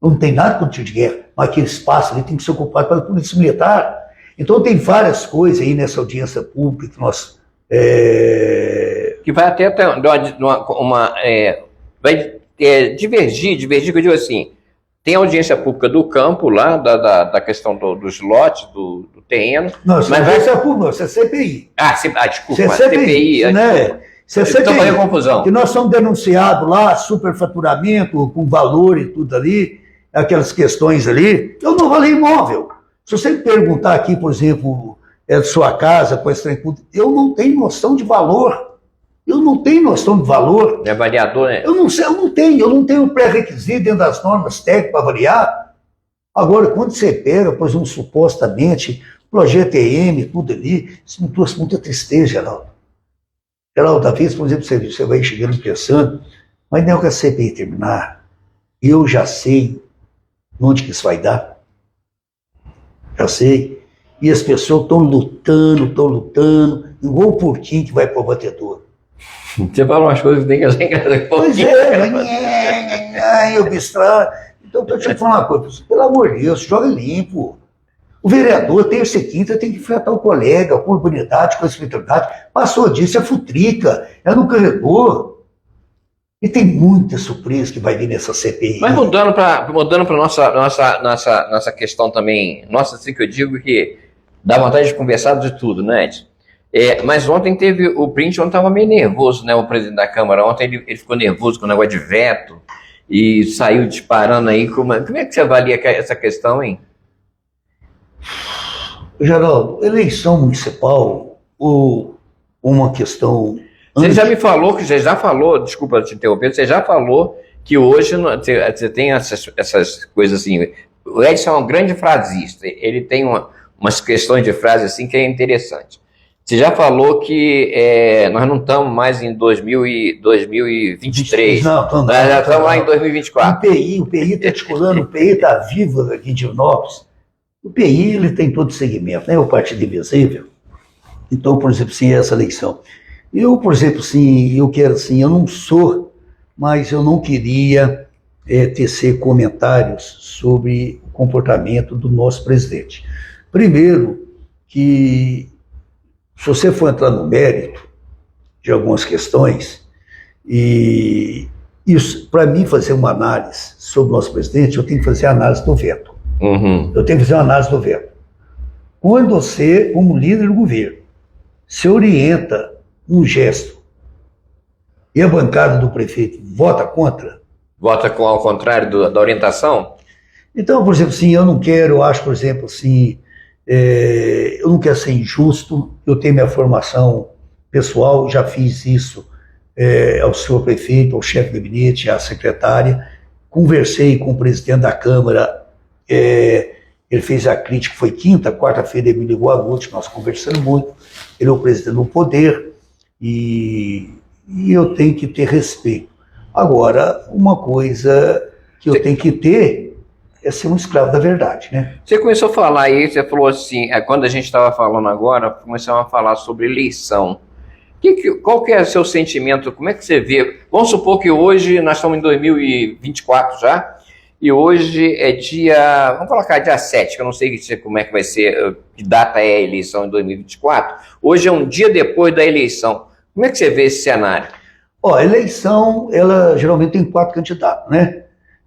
não tem nada com o tiro de guerra, mas aquele espaço ali tem que ser ocupado pela polícia militar. Então, tem várias coisas aí nessa audiência pública que nós... Que vai até vai divergir, que eu digo assim, tem audiência pública do campo lá, da questão dos lotes, do terreno. Não, mas audiência pública, isso é CPI. Desculpa, isso é CPI, né? Isso é CPI. Então foi a confusão. Que nós somos denunciados lá, superfaturamento, com valor e tudo ali, aquelas questões ali. Eu não valei imóvel. Se você me perguntar aqui, por exemplo, de sua casa, com esse trem, eu não tenho noção de valor. Eu não tenho noção de valor. É avaliador, né? Eu não tenho pré-requisito dentro das normas técnicas para avaliar. Agora, quando você pega, por exemplo, supostamente, projeto EM, tudo ali, isso me trouxe muita tristeza, Geraldo. Geraldo, da vez, por exemplo, você vai chegando pensando, mas não é que a CPI terminar, eu já sei onde que isso vai dar. Já sei. E as pessoas estão lutando, igual o porquinho que vai para o batedor. Você fala umas coisas que tem que achar. Pois eu abstraio. Então, deixa eu te falar uma coisa, pelo amor de Deus, joga limpo. O vereador, terça e quinta, tem que enfrentar o colega com urbanidade, com espiritualidade. Passou disso, é futrica, é no corredor. E tem muita surpresa que vai vir nessa CPI. Mas mudando para nossa questão também, nossa, assim que eu digo que dá vontade de conversar de tudo, né, Edson? Mas ontem teve, o Print ontem estava meio nervoso, né, o presidente da Câmara, ontem ele ficou nervoso com o negócio de veto e saiu disparando aí, como é que você avalia essa questão, hein? Geraldo, eleição municipal ou uma questão... Você já me falou, desculpa te interromper, você já falou que hoje você tem essas coisas assim, o Edson é um grande frasista, ele tem umas questões de frase assim que é interessante. Você já falou que nós não estamos mais em 2023. Não, nós já estamos lá em 2024. O PI está articulando, o PI está vivo aqui em Divinópolis. O PI ele tem todo o segmento, né? O Partido Invisível. Então, por exemplo, sim, essa eleição. Eu, por exemplo, sim, eu quero assim, eu não sou, mas eu não queria tecer comentários sobre o comportamento do nosso presidente. Primeiro, que se você for entrar no mérito de algumas questões, e isso, para mim, fazer uma análise sobre o nosso presidente, eu tenho que fazer a análise do veto. Eu tenho que fazer uma análise do veto. Quando você, como líder do governo, se orienta um gesto e a bancada do prefeito vota contra... Vota ao contrário da orientação? Então, por exemplo, assim, eu não quero, eu acho, por exemplo, assim, eu não quero ser injusto, eu tenho minha formação pessoal, já fiz isso ao senhor prefeito, ao chefe de gabinete, à secretária, conversei com o presidente da Câmara, ele fez a crítica, foi quinta, quarta-feira ele me ligou à noite, nós conversamos muito, ele é o presidente do poder, e eu tenho que ter respeito. Agora, uma coisa que eu tenho que ter é ser um escravo da verdade, né? Você começou a falar aí, você falou assim, quando a gente estava falando agora, começamos a falar sobre eleição. Qual que é o seu sentimento? Como é que você vê? Vamos supor que hoje, nós estamos em 2024 já, e hoje é dia, vamos colocar dia 7, que eu não sei como é que vai ser, que data é a eleição em 2024. Hoje é um dia depois da eleição. Como é que você vê esse cenário? A eleição, ela geralmente tem 4 candidatos, né?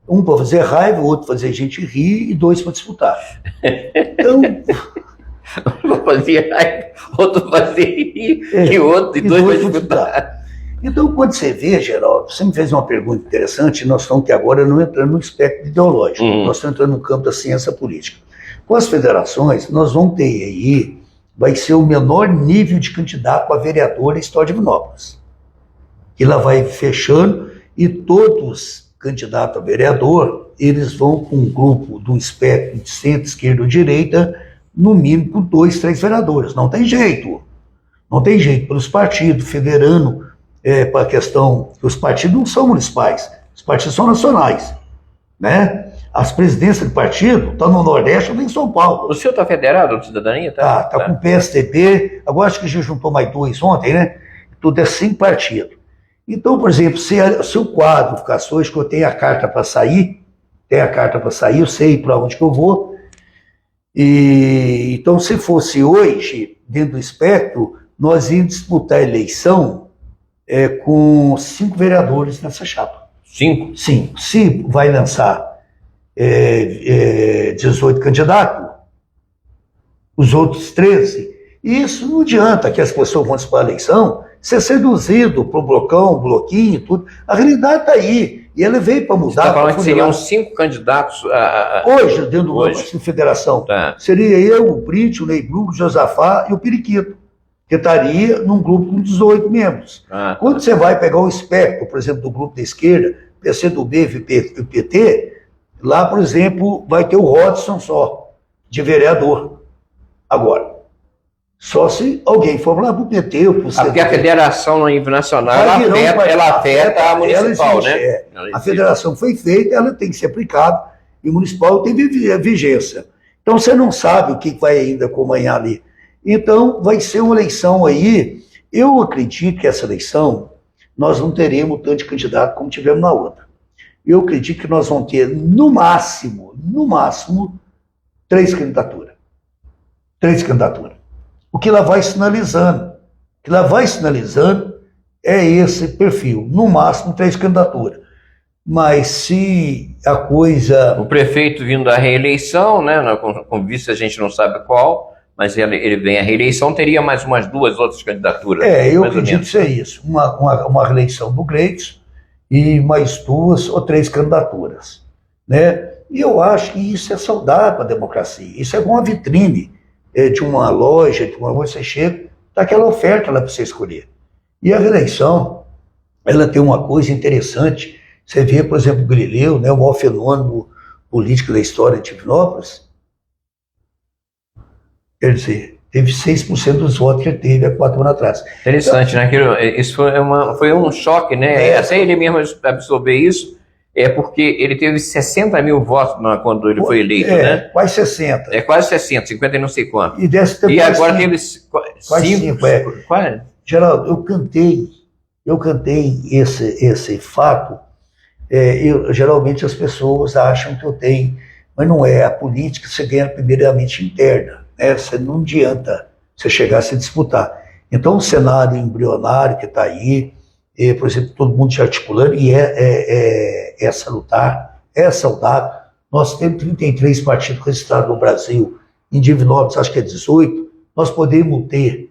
Um para fazer raiva, o outro para fazer gente rir e 2 para disputar. Então... Um para fazer raiva, outro para fazer rir e outro e 2 para disputar. Então, quando você vê, Geraldo, você me fez uma pergunta interessante, nós estamos aqui agora não entrando no espectro ideológico, nós estamos entrando no campo da ciência política. Com as federações, nós vamos ter aí, vai ser o menor nível de candidato a vereador da história de Divinópolis. Que lá vai fechando e todos candidatos a vereador, eles vão com um grupo do espectro de centro, esquerda ou direita, no mínimo com 2, 3 vereadores. Não tem jeito. Não tem jeito. Pelos partidos, federando para a questão que os partidos não são municipais, os partidos são nacionais, né? As presidências de partido estão no Nordeste ou em São Paulo. O senhor está federado de cidadania? Tá com o PSDB, agora acho que já juntou mais 2 ontem, né? Tudo é 5 partidos. Então, por exemplo, se o quadro ficasse hoje, que eu tenho a carta para sair, eu sei para onde que eu vou, e então se fosse hoje, dentro do espectro, nós íamos disputar a eleição com 5 vereadores nessa chapa. 5? Sim. Se vai lançar 18 candidatos, os outros 13, isso não adianta que as pessoas vão disputar a eleição, ser seduzido para o bloquinho, tudo. A realidade está aí. E ele veio para mudar. Você está falando que seriam 5 candidatos hoje, dentro da federação. Tá. Seria eu, o Brito, o Ney Blu, o Josafá e o Periquito, que estaria num grupo com 18 membros. Quando você vai pegar o espectro, por exemplo, do grupo da esquerda, PCdoB e PT, lá, por exemplo, vai ter o Rodson só, de vereador. Agora, só se alguém for lá para o PT ou para o Porque a federação no nível nacional, ela afeta a municipal, né? A federação foi feita, ela tem que ser aplicada, e o municipal tem vigência. Então você não sabe o que vai ainda acompanhar ali. Então vai ser uma eleição aí, eu acredito que essa eleição, nós não teremos tanto de candidato como tivemos na outra. Eu acredito que nós vamos ter, no máximo, 3 candidaturas. 3 candidaturas. O que ela vai sinalizando. O que ela vai sinalizando é esse perfil. No máximo, 3 candidaturas. Mas se a coisa... O prefeito vindo da reeleição, né? Com vice a gente não sabe qual, mas ele vem à reeleição, teria mais umas 2 outras candidaturas. Eu acredito ser isso. Uma reeleição do Gleitson e mais 2 ou 3 candidaturas. Né? E eu acho que isso é saudável para a democracia. Isso é uma vitrine. De uma loja, de uma coisa, você chega, está aquela oferta lá para você escolher. E a reeleição, ela tem uma coisa interessante. Você vê, por exemplo, o Galileu, né, o maior fenômeno político da história de Divinópolis, quer dizer, teve 6% dos votos que ele teve há 4 anos atrás. Interessante, então, né? Isso foi um choque, né? Até ele mesmo absorver isso. Porque ele teve 60 mil votos quando ele foi eleito, né? Quase 60. Quase 60, 50 e não sei quanto. E agora teve quase 5. Geraldo, eu cantei esse fato Geralmente as pessoas acham que eu tenho, mas não é. A política você ganha primeiramente interna, né? Você não adianta você chegar a se disputar. Então o cenário embrionário que está aí, por exemplo, todo mundo se articulando, e é salutar, é saudável. Nós temos 33 partidos registrados no Brasil, em Divinópolis acho que é 18, nós podemos ter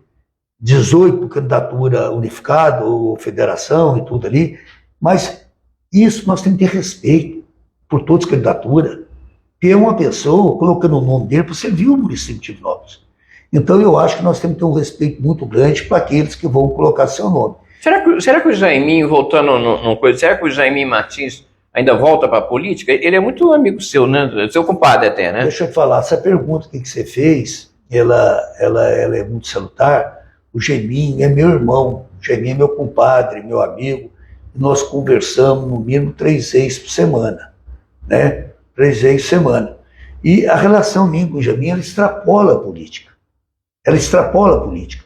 18 candidatura unificada, ou federação e tudo ali, mas isso nós temos que ter respeito por todas as candidaturas, porque é uma pessoa colocando o nome dele para servir o município de Divinópolis. Então eu acho que nós temos que ter um respeito muito grande para aqueles que vão colocar seu nome. Será que o Jaiminho, voltando numa coisa, será que o Jaiminho Martins ainda volta para a política? Ele é muito amigo seu, né? Seu compadre até, né? Deixa eu te falar, essa pergunta que você fez, ela é muito salutar. O Jaiminho é meu irmão, o Jaiminho é meu compadre, meu amigo, e nós conversamos no mínimo 3 vezes por semana, né? 3 vezes por semana. E a relação minha com o Jaiminho, ela extrapola a política. Ela extrapola a política.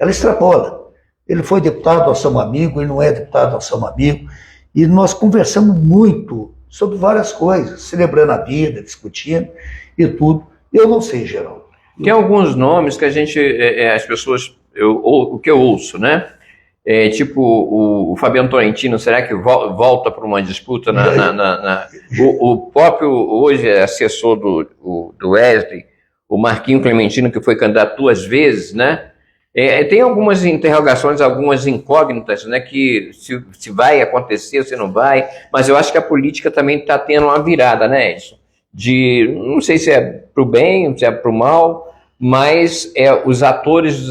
Ela extrapola. Ele foi deputado, nós somos amigos, ele não é deputado, nós somos amigos. E nós conversamos muito sobre várias coisas, celebrando a vida, discutindo e tudo. Eu não sei, Geraldo. Tem alguns nomes que a gente, as pessoas, o que eu ouço, né? Tipo o Fabiano Tolentino, será que volta para uma disputa? O próprio, hoje, assessor do Wesley, o Marquinho Clementino, que foi candidato 2 vezes, né? Tem algumas interrogações, algumas incógnitas, né? Que se vai acontecer, se não vai, mas eu acho que a política também está tendo uma virada, né, Edson? Não sei se é para o bem, se é para o mal, mas os atores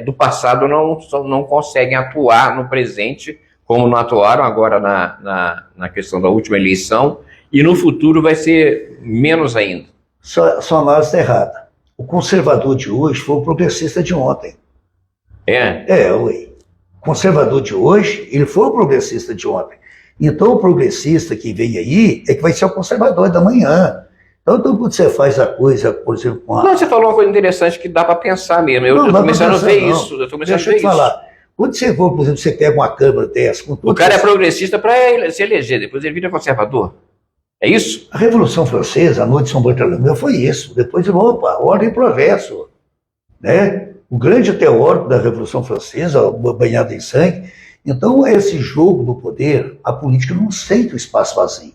do passado não conseguem atuar no presente, como não atuaram agora na questão da última eleição, e no futuro vai ser menos ainda. Sua análise está errada. O conservador de hoje foi o progressista de ontem. Ué. O conservador de hoje, ele foi o progressista de ontem. Então o progressista que vem aí é que vai ser o conservador da manhã. Então quando você faz a coisa, por exemplo, com a... Não, você falou uma coisa interessante que dá para pensar mesmo. Eu estou começando a ver isso. Deixa eu te falar. Quando você for, por exemplo, você pega uma câmara dessa... O cara é progressista para se eleger, depois ele vira conservador. É isso? A Revolução Francesa, a Noite de São Bartolomeu, foi isso. Depois, ordem e progresso. Né? O grande teórico da Revolução Francesa, banhado em sangue. Então, esse jogo do poder, a política não aceita o espaço vazio.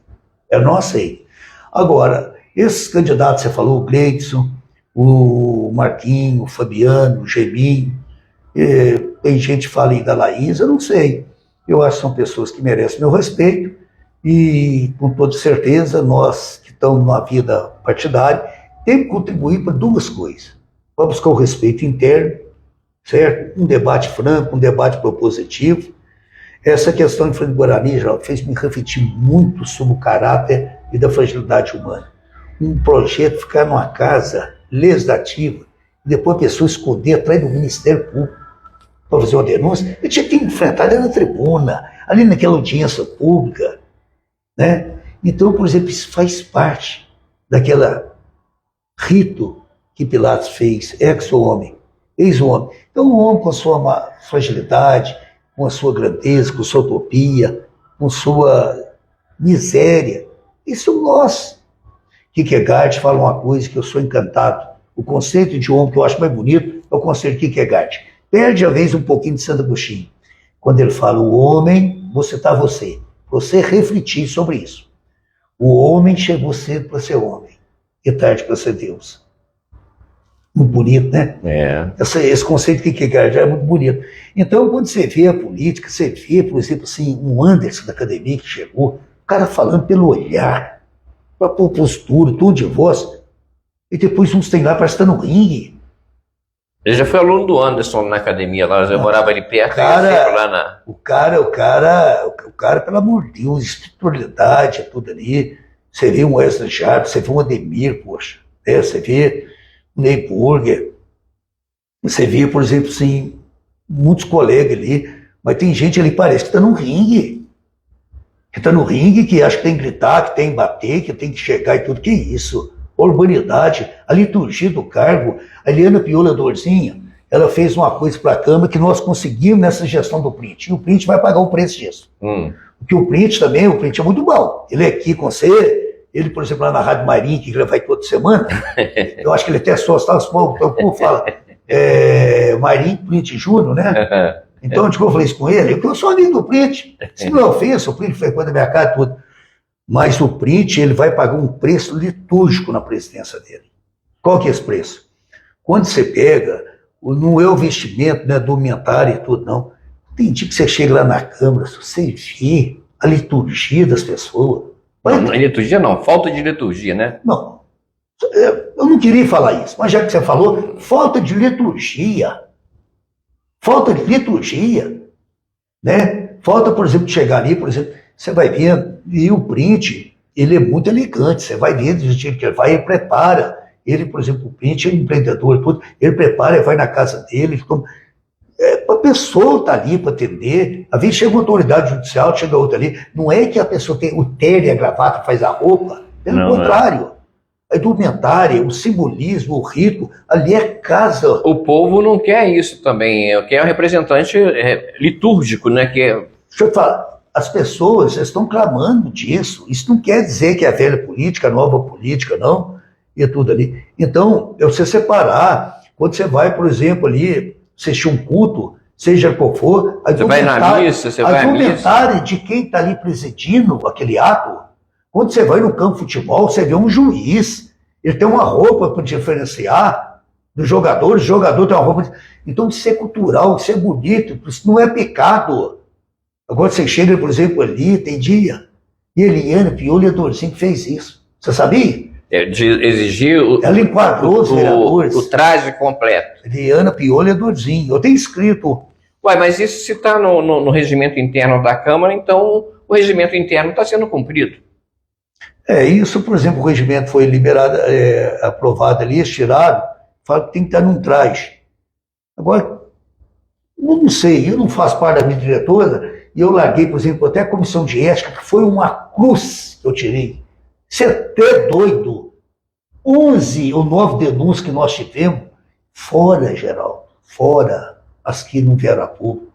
Ela não aceita. Agora, esses candidatos, você falou, o Gleidson, o Marquinho, o Fabiano, o Geminho, tem gente que fala aí da Laís, eu não sei. Eu acho que são pessoas que merecem meu respeito e, com toda certeza, nós que estamos numa vida partidária, temos que contribuir para 2 coisas. Para buscar o respeito interno, certo? Um debate franco, um debate propositivo. Essa questão de Fernando Guarani já fez me refletir muito sobre o caráter e da fragilidade humana. Um projeto ficar numa casa legislativa e depois a pessoa esconder atrás do Ministério Público para fazer uma denúncia, eu tinha que enfrentar ali na tribuna, ali naquela audiência pública, né? Então, por exemplo, isso faz parte daquela rito que Pilatos fez, ex-homem, ex-homem. Então, o homem com a sua fragilidade, com a sua grandeza, com a sua utopia, com sua miséria, isso é nós. Kierkegaard fala uma coisa que eu sou encantado. O conceito de homem que eu acho mais bonito é o conceito de Kierkegaard. Perde a vez um pouquinho de Santo Agostinho. Quando ele fala o homem, você está você. Você refletir sobre isso. O homem chegou cedo para ser homem e tarde para ser Deus. Muito bonito, né? Esse conceito que Kierkegaard é muito bonito. Então, quando você vê a política, você vê, por exemplo, assim, um Anderson da academia que chegou, o cara falando pelo olhar, para pôr postura, tom de voz, e depois uns tem lá, parece que está no ringue. Ele já foi aluno do Anderson na academia, lá eu morava ali perto, o cara, pelo amor de Deus, espiritualidade, tudo ali. Você vê um Wesley Sharp, você vê um Ademir, poxa, né? Você vê um Ney Burger, você vê, por exemplo, assim, muitos colegas ali, mas tem gente ali, parece que está no ringue. Que está no ringue, que acha que tem que gritar, que tem que bater, que tem que chegar e tudo. Que isso? A urbanidade, a liturgia do cargo. A Eliana Piola Dorzinha, ela fez uma coisa para a Câmara que nós conseguimos nessa gestão do Print. E o Print vai pagar o preço disso. O Porque o print também, o print é muito bom. Ele é aqui com você, ele, por exemplo, lá na Rádio Marim, que ele vai toda semana, eu acho que ele até só está, o povo fala, Marim Print Júnior, né? Então, eu falei isso com ele, porque eu sou amigo do print. Se não é ofensa, o print frequenta a minha casa e tudo. Mas o print, ele vai pagar um preço litúrgico na presidência dele. Qual que é esse preço? Quando você pega, não é o vestimento, né, indumentário e tudo, não. Tem dia que você chega lá na Câmara, você vê a liturgia das pessoas. Não, liturgia não, falta de liturgia, né? Não, eu não queria falar isso, mas já que você falou, falta de liturgia. Falta de liturgia, né? Falta, por exemplo, de chegar ali, por exemplo, você vai ver, e o print, ele é muito elegante, você vai ver do jeito que ele vai, ele prepara. Ele, por exemplo, o print é empreendedor, tudo, ele prepara, ele vai na casa dele, a pessoa está ali para atender. Às vezes chega uma autoridade judicial, chega outra ali. Não é que a pessoa tem o terno e a gravata, faz a roupa. Pelo contrário. A indumentária, o simbolismo, o rito, ali é casa. O povo não quer isso também. Quer um representante litúrgico, né? Deixa eu falar. As pessoas estão clamando disso. Isso não quer dizer que é a velha política, a nova política, não. E é tudo ali. Então, é você separar. Quando você vai, por exemplo, ali, assistir um culto, seja qual for, você vai na missa, você vai à missa. De quem está ali presidindo aquele ato. Quando você vai no campo de futebol, você vê um juiz, ele tem uma roupa para diferenciar dos jogadores, o jogador tem uma roupa. Então, isso é cultural, isso é bonito, isso não é pecado. Agora você chega, por exemplo, ali, tem dia, e Eliana Pioli Adorzinho que fez isso. Você sabia? De exigir ela enquadrou os vereadores. O traje completo. Eliana Pioli Adorzinho. Eu tenho escrito. Ué, mas isso se está no regimento interno da Câmara, então o regimento interno está sendo cumprido. Isso, por exemplo, o regimento foi liberado, aprovado ali, estirado, fala que tem que estar num traje. Agora, eu não sei, eu não faço parte da minha diretora, e eu larguei, por exemplo, até a comissão de ética, que foi uma cruz que eu tirei. Você é até doido. 11 ou 9 denúncias que nós tivemos, fora, Geraldo, fora as que não vieram a público.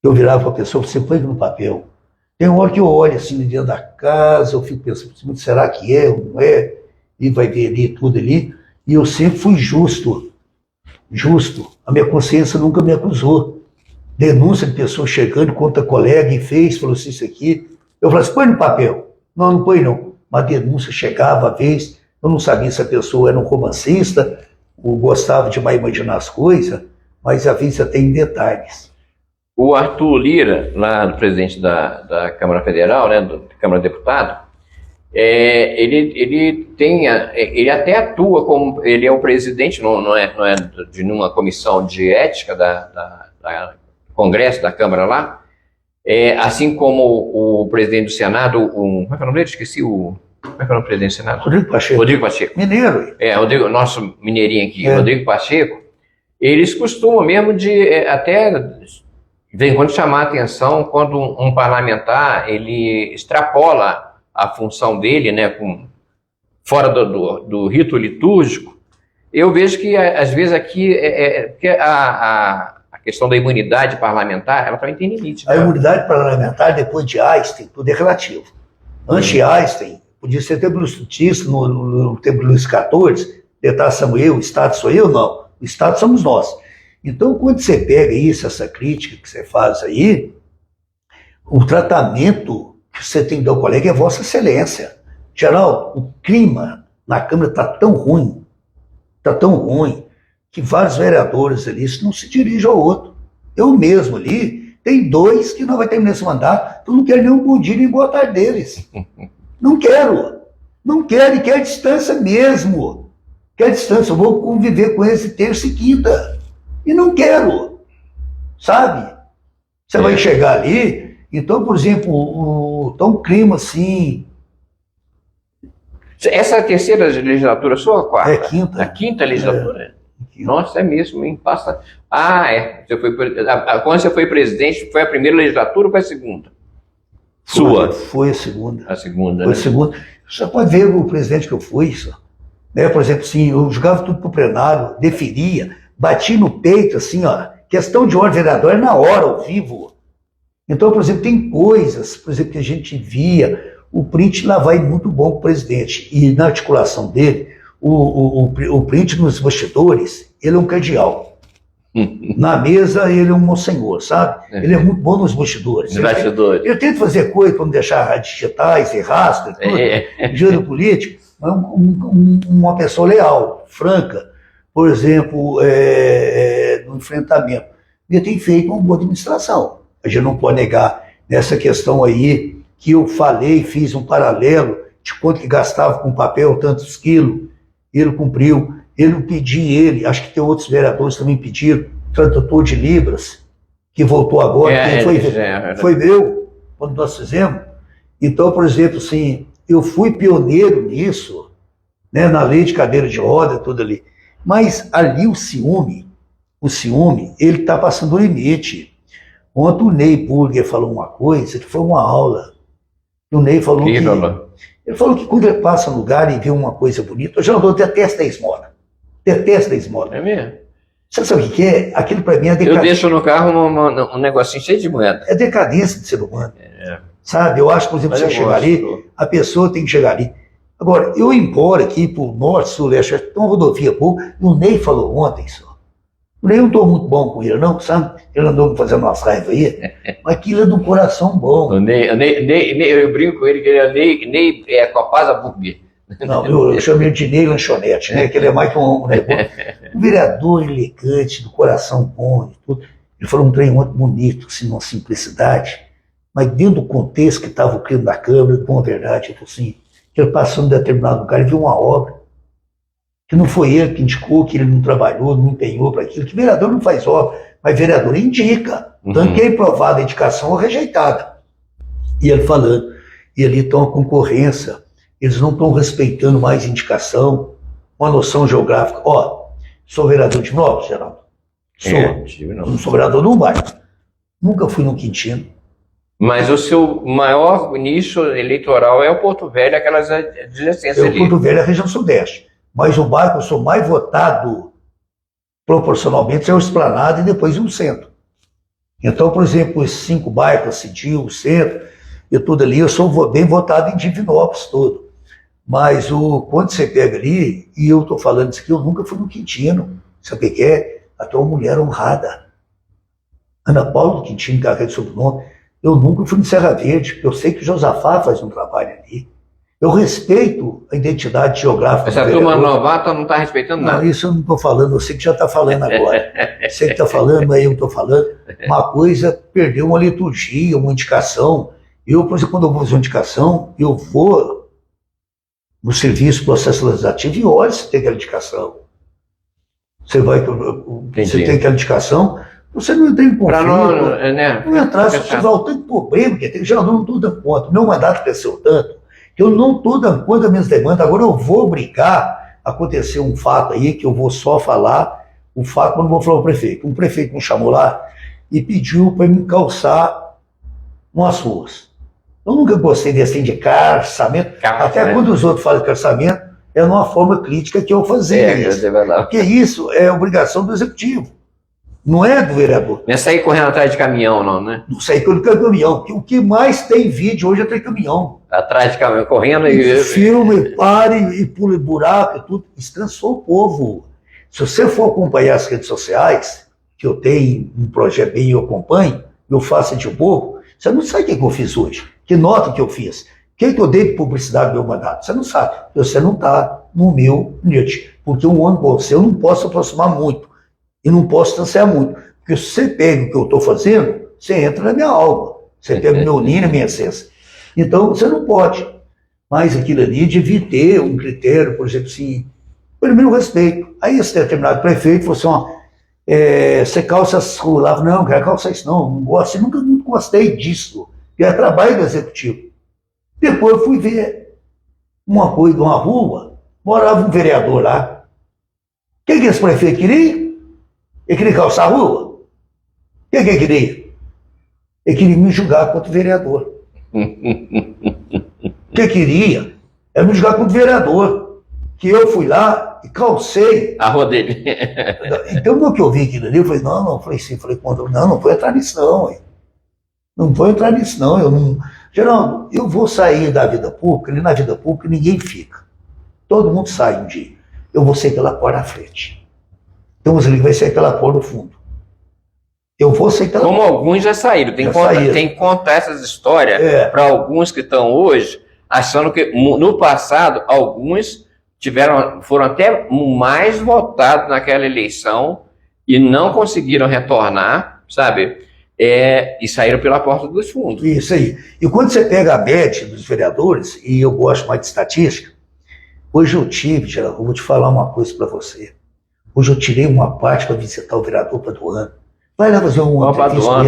Eu virava para a pessoa, você põe no papel. Tem uma hora que eu olho assim dentro da casa, eu fico pensando, será que é ou não é? E vai ver ali, tudo ali. E eu sempre fui justo. Justo. A minha consciência nunca me acusou. Denúncia de pessoa chegando contra colega e fez, falou assim, isso aqui. Eu falei assim, põe no papel. Não, não põe não. Uma denúncia chegava, às vezes, eu não sabia se a pessoa era um romancista, ou gostava de mais imaginar as coisas, mas às vezes até em detalhes. O Arthur Lira, lá do presidente da Câmara Federal, né, da Câmara de Deputado, ele até atua como, ele é o presidente, não é de nenhuma comissão de ética da Congresso, da Câmara lá, assim como o presidente do Senado, como é que é o nome dele? Esqueci como é que é o nome do presidente do Senado? Rodrigo Pacheco. Rodrigo Pacheco. Mineiro. Rodrigo, nosso mineirinho aqui, Rodrigo Pacheco, eles costumam mesmo até vem quando chamar a atenção quando um parlamentar ele extrapola a função dele, né, fora do rito litúrgico. Eu vejo que às vezes aqui que a questão da imunidade parlamentar, ela também tem limite. A imunidade parlamentar, depois de Einstein, tudo é relativo. Antes de Einstein, podia ser até absolutista no tempo de Luís XIV, Estado Samuel, o Estado sou eu, não. O Estado somos nós. Então, quando você pega isso, essa crítica que você faz aí, o tratamento que você tem que dar ao colega é Vossa Excelência. Geral, o clima na Câmara está tão ruim, que vários vereadores ali não se dirigem ao outro. Eu mesmo ali, tem 2 que não vai terminar esse mandato, eu não quero nem um bom dia nem boa tarde deles. Não quero, e quero distância mesmo. Quero distância, eu vou conviver com eles terça e quinta. E não quero, sabe? Você vai chegar ali, então, por exemplo, tá um clima assim. Essa é a terceira legislatura sua ou a quarta? É a quinta. A quinta legislatura? Nossa, é mesmo, hein? Passa. Quando você foi presidente, foi a primeira legislatura ou foi a segunda? Sua? Foi a segunda. A segunda, foi a segunda. Você pode ver o presidente que eu fui, né? Por exemplo, assim, eu jogava tudo pro plenário, definia. Bati no peito, assim, ó, questão de ordem vereador é na hora, ao vivo. Então, por exemplo, tem coisas, por exemplo, que a gente via, o print lá vai muito bom para o presidente, e na articulação dele, o print nos bastidores, ele é um cardeal. Na mesa, ele é um monsenhor, sabe? Ele é muito bom nos bastidores. Ele tenta fazer coisa para não deixar digitais e rastro, gênero político, mas uma pessoa leal, franca, por exemplo, no enfrentamento. Ele tem feito uma boa administração. A gente não pode negar nessa questão aí que eu falei, fiz um paralelo de quanto que gastava com papel, tantos quilos, ele cumpriu. Eu pedi acho que tem outros vereadores também pediram, tradutor de Libras, que voltou agora, foi meu, quando nós fizemos. Então, por exemplo, assim, eu fui pioneiro nisso, né, na lei de cadeira de roda, tudo ali. Mas ali o ciúme, ele está passando o limite. Ontem o Ney Burger falou uma coisa, que foi uma aula. O Ney falou ele falou que quando ele passa no lugar e vê uma coisa bonita, o Geraldo detesta a esmola. Detesta a esmola. É mesmo? Você sabe o que é? Aquilo para mim é decadência. Eu deixo no carro um negocinho cheio de moeda. É decadência de ser humano. Sabe? Eu acho, por exemplo, você chegar ali, a pessoa tem que chegar ali. Agora, eu embora aqui para o norte, sul, leste, tem uma rodovia boa, e o Ney falou ontem só. O Ney não estou muito bom com ele, não, sabe? Ele andou fazendo umas raivas aí, mas aquilo é de um coração bom. O Ney, eu brinco com ele que ele é Ney Copasa Burger. Não, eu chamo ele de Ney Lanchonete, né? Que ele é mais que um vereador elegante, do coração bom e tudo. Ele falou um trem muito bonito, assim, uma simplicidade, mas dentro do contexto que estava o clima da Câmara, com a verdade, assim, que ele passou em determinado lugar e viu uma obra, que não foi ele que indicou, que ele não trabalhou, não empenhou para aquilo, que vereador não faz obra, mas vereador indica, tanto que é aprovada a indicação ou rejeitada. E ele falando, e ali está uma concorrência, eles não estão respeitando mais indicação, uma noção geográfica. Ó, sou vereador de Nobres, Geraldo. Não sou vereador de um bairro. Nunca fui no Quintino. Mas o seu maior nicho eleitoral é o Porto Velho, aquelas adjacências ali. O Porto Velho é a região sudeste. Mas o bairro que eu sou mais votado proporcionalmente é o Esplanada e depois o centro. Então, por exemplo, esses 5 bairros, Cidil, o centro, e tudo ali, eu sou bem votado em Divinópolis todo. Mas quando você pega ali, e eu estou falando isso aqui, eu nunca fui no Quintino. Sabe o que é? Até uma mulher honrada. Ana Paula do Quintino, carrega de sobrenome. Eu nunca fui no Serra Verde, porque eu sei que o Josafá faz um trabalho ali. Eu respeito a identidade geográfica. Essa turma novata não está respeitando nada. Não, isso eu não estou falando, eu sei que já está falando agora. Sei que está falando, mas eu estou falando. Uma coisa, perdeu uma liturgia, uma indicação. Eu, por exemplo, quando eu vou fazer uma indicação, eu vou no serviço processo legislativo e olha se tem aquela indicação. Você tem aquela indicação, você não tem conflito. Não entrar, se tiver o tanto de problema que tem, já não estou dando conta. Meu mandato cresceu tanto que eu não estou dando conta das minhas demandas. Agora eu vou obrigar a acontecer um fato aí que eu vou só falar o fato quando eu vou falar ao prefeito. Um prefeito me chamou lá e pediu para me calçar umas ruas. Eu nunca gostei desse de calçamento, até quando os outros falam de calçamento, é uma forma crítica que eu fazia isso. Porque isso é obrigação do executivo, não é do vereador. Não é sair correndo atrás de caminhão, não, né? Não sair correndo de caminhão, porque o que mais tem vídeo hoje é ter caminhão. Atrás de caminhão, correndo Filme, pare e pule buraco e tudo. Isso cansou o povo. Se você for acompanhar as redes sociais, que eu tenho um projeto bem, eu acompanho, eu faço de povo, você não sabe o que eu fiz hoje. Que nota que eu fiz? O que eu dei de publicidade do meu mandato? Você não sabe. Você não está no meu nicho. Porque um ano com você eu não posso aproximar muito. E não posso distanciar muito. Porque se você pega o que eu estou fazendo, você entra na minha alma. Você pega o meu ninho, a minha essência. Então, você não pode. Mas aquilo ali devia ter um critério, por exemplo, assim, primeiro respeito. Aí esse determinado prefeito falou assim, ó, você calça as ruas lá. Não, quero calçar isso não gosto. Eu nunca gostei disso. Que é trabalho do executivo. Depois eu fui ver uma coisa de uma rua, morava um vereador lá. O que esse prefeito queria? Ele queria calçar a rua? O que ele queria? Ele queria me julgar contra o vereador. O que ele queria? Era me julgar contra o vereador. Que eu fui lá e calcei a rua dele. Então, no que eu vi aquilo ali, eu falei, não, falei sim, falei, não foi atrás disso não, hein? Não vou entrar nisso, não. Eu não. Geraldo, eu vou sair da vida pública, e na vida pública ninguém fica. Todo mundo sai um dia. Eu vou sair pela porta à frente. Então você vai sair pela porta do fundo. Eu vou sair pela Como porta. alguns já saíram. Tem que contar essas histórias para alguns que estão hoje, achando que no passado, alguns foram até mais votados naquela eleição e não conseguiram retornar, sabe? E saíram pela porta dos fundos. Isso aí. E quando você pega a média dos vereadores, e eu gosto mais de estatística, hoje eu tive, Geraldo, eu vou te falar uma coisa para você. Hoje eu tirei uma parte para visitar o vereador Paduano. Vai lá fazer uma entrevista.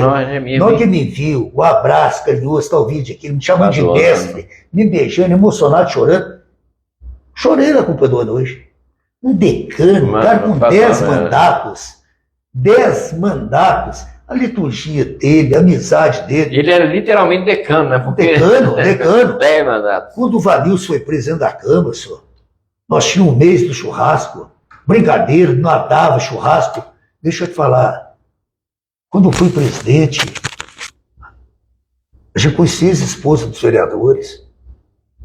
Não que me viu, o abraço carinhoso, está o vídeo aqui, me chamando de mestre, me beijando, emocionado, chorando. Chorei lá com o Paduano hoje. Um decano, um cara com 10 mandatos. 10 mandatos. A liturgia dele, a amizade dele. Ele era literalmente decano, né? Porque... Decano. 10 mandatos. Quando o Vanilson foi presidente da Câmara, senhor, nós tínhamos um mês do churrasco, brincadeira, nadava churrasco. Deixa eu te falar, quando eu fui presidente, a gente conhecia as esposas dos vereadores.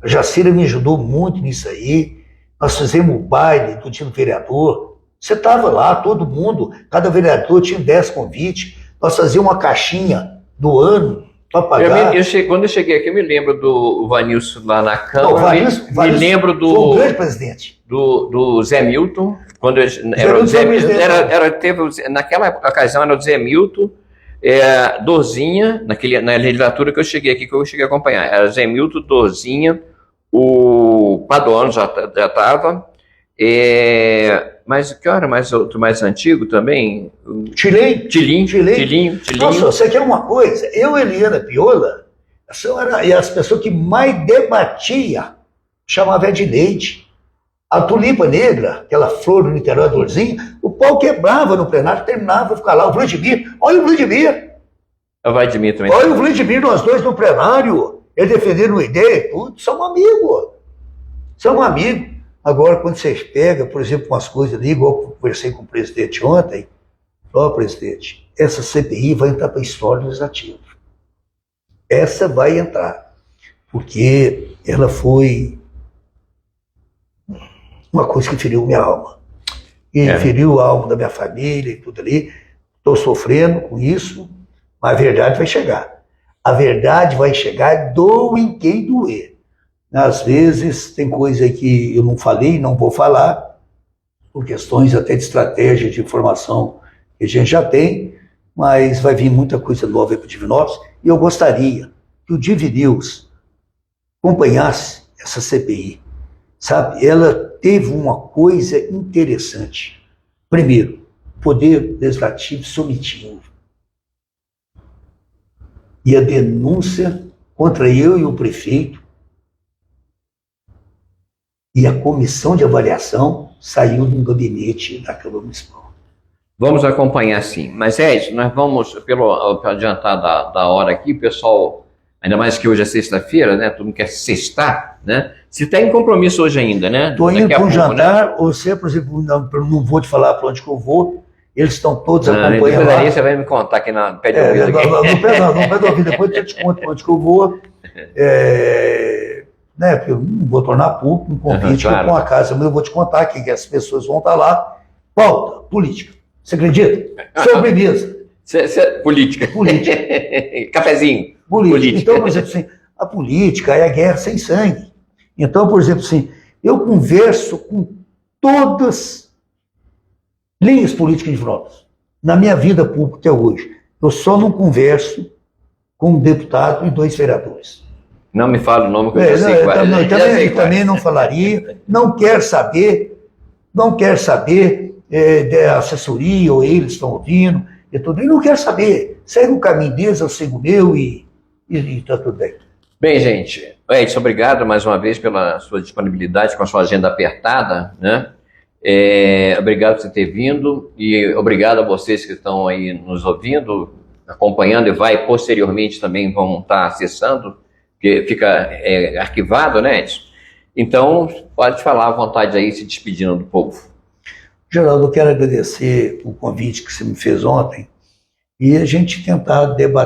A Jacira me ajudou muito nisso aí. Nós fizemos o baile do dia do vereador. Você estava lá, todo mundo, cada vereador tinha 10 convites. Nós fazíamos uma caixinha do ano para pagar. Quando eu cheguei aqui, eu me lembro do Vanilson lá na Câmara. Me lembro do... Foi um grande presidente. Do Zé Milton. Quando naquela ocasião era o Zé Milton, Dorzinha, na legislatura que eu cheguei aqui, que eu cheguei a acompanhar. Era Zé Milton, Dorzinha, o Paduano já estava. Mas que hora outro mais antigo também? Tilinho. Nossa, você quer uma coisa? Eu, Eliana Piola, e as pessoas que mais debatia chamava Edineide. A tulipa negra, aquela flor do Niterói Dorzinha, o pau quebrava no plenário, terminava, ficava lá. O Vladimir, olha o Vladimir. O Vladimir também. Olha o Vladimir, nós dois no plenário, ele defendendo uma ideia, tudo, somos amigos. Agora, quando vocês pegam, por exemplo, umas coisas ali, igual eu conversei com o presidente ontem, presidente, essa CPI vai entrar para a história legislativa. Essa vai entrar, porque ela foi uma coisa que feriu minha alma. E feriu a alma da minha família e tudo ali. Estou sofrendo com isso, mas a verdade vai chegar. A verdade vai chegar, doem quem doer. Às vezes tem coisa que eu não falei, não vou falar, por questões até de estratégia de informação que a gente já tem, mas vai vir muita coisa nova para o Divinópolis, e eu gostaria que o Divinews acompanhasse essa CPI. Sabe, ela teve uma coisa interessante. Primeiro, poder legislativo sometivo. E a denúncia contra eu e o prefeito, e a comissão de avaliação saiu de um gabinete da Câmara Municipal. Vamos acompanhar sim. Mas nós vamos, pelo adiantar da hora aqui, pessoal, ainda mais que hoje é sexta-feira, né? Todo mundo quer sextar, né? Se tem compromisso hoje ainda, né? Estou indo para um jantar, né? Você, por exemplo, não vou te falar para onde que eu vou, eles estão todos acompanhando lá. Aí você vai me contar aqui na pé de ouvido. Não pé de ouvido, depois eu te conto para onde que eu vou. Né, porque eu não vou tornar público um convite claro. Com a casa, mas eu vou te contar que as pessoas vão estar lá. Pauta, política. Você acredita? Sobremesa. Política. Cafezinho. Política. Então, por exemplo, assim, a política é a guerra sem sangue. Então, por exemplo, assim, eu converso com todas as linhas políticas de Divinópolis. Na minha vida pública até hoje. Eu só não converso com um deputado e 2 vereadores. Não me fala o nome que eu sei qual é. Também não falaria, não quer saber da assessoria, ou eles estão ouvindo, e tudo. Ele não quer saber. Segue o caminho deles, eu sigo o meu e está tudo bem. Bem, gente, Edson, obrigado mais uma vez pela sua disponibilidade com a sua agenda apertada, né? Obrigado por você ter vindo e obrigado a vocês que estão aí nos ouvindo, acompanhando e posteriormente também vão estar acessando, porque fica arquivado, né, Edson? Então, pode falar à vontade aí, se despedindo do povo. Geraldo, eu quero agradecer o convite que você me fez ontem e a gente tentar debater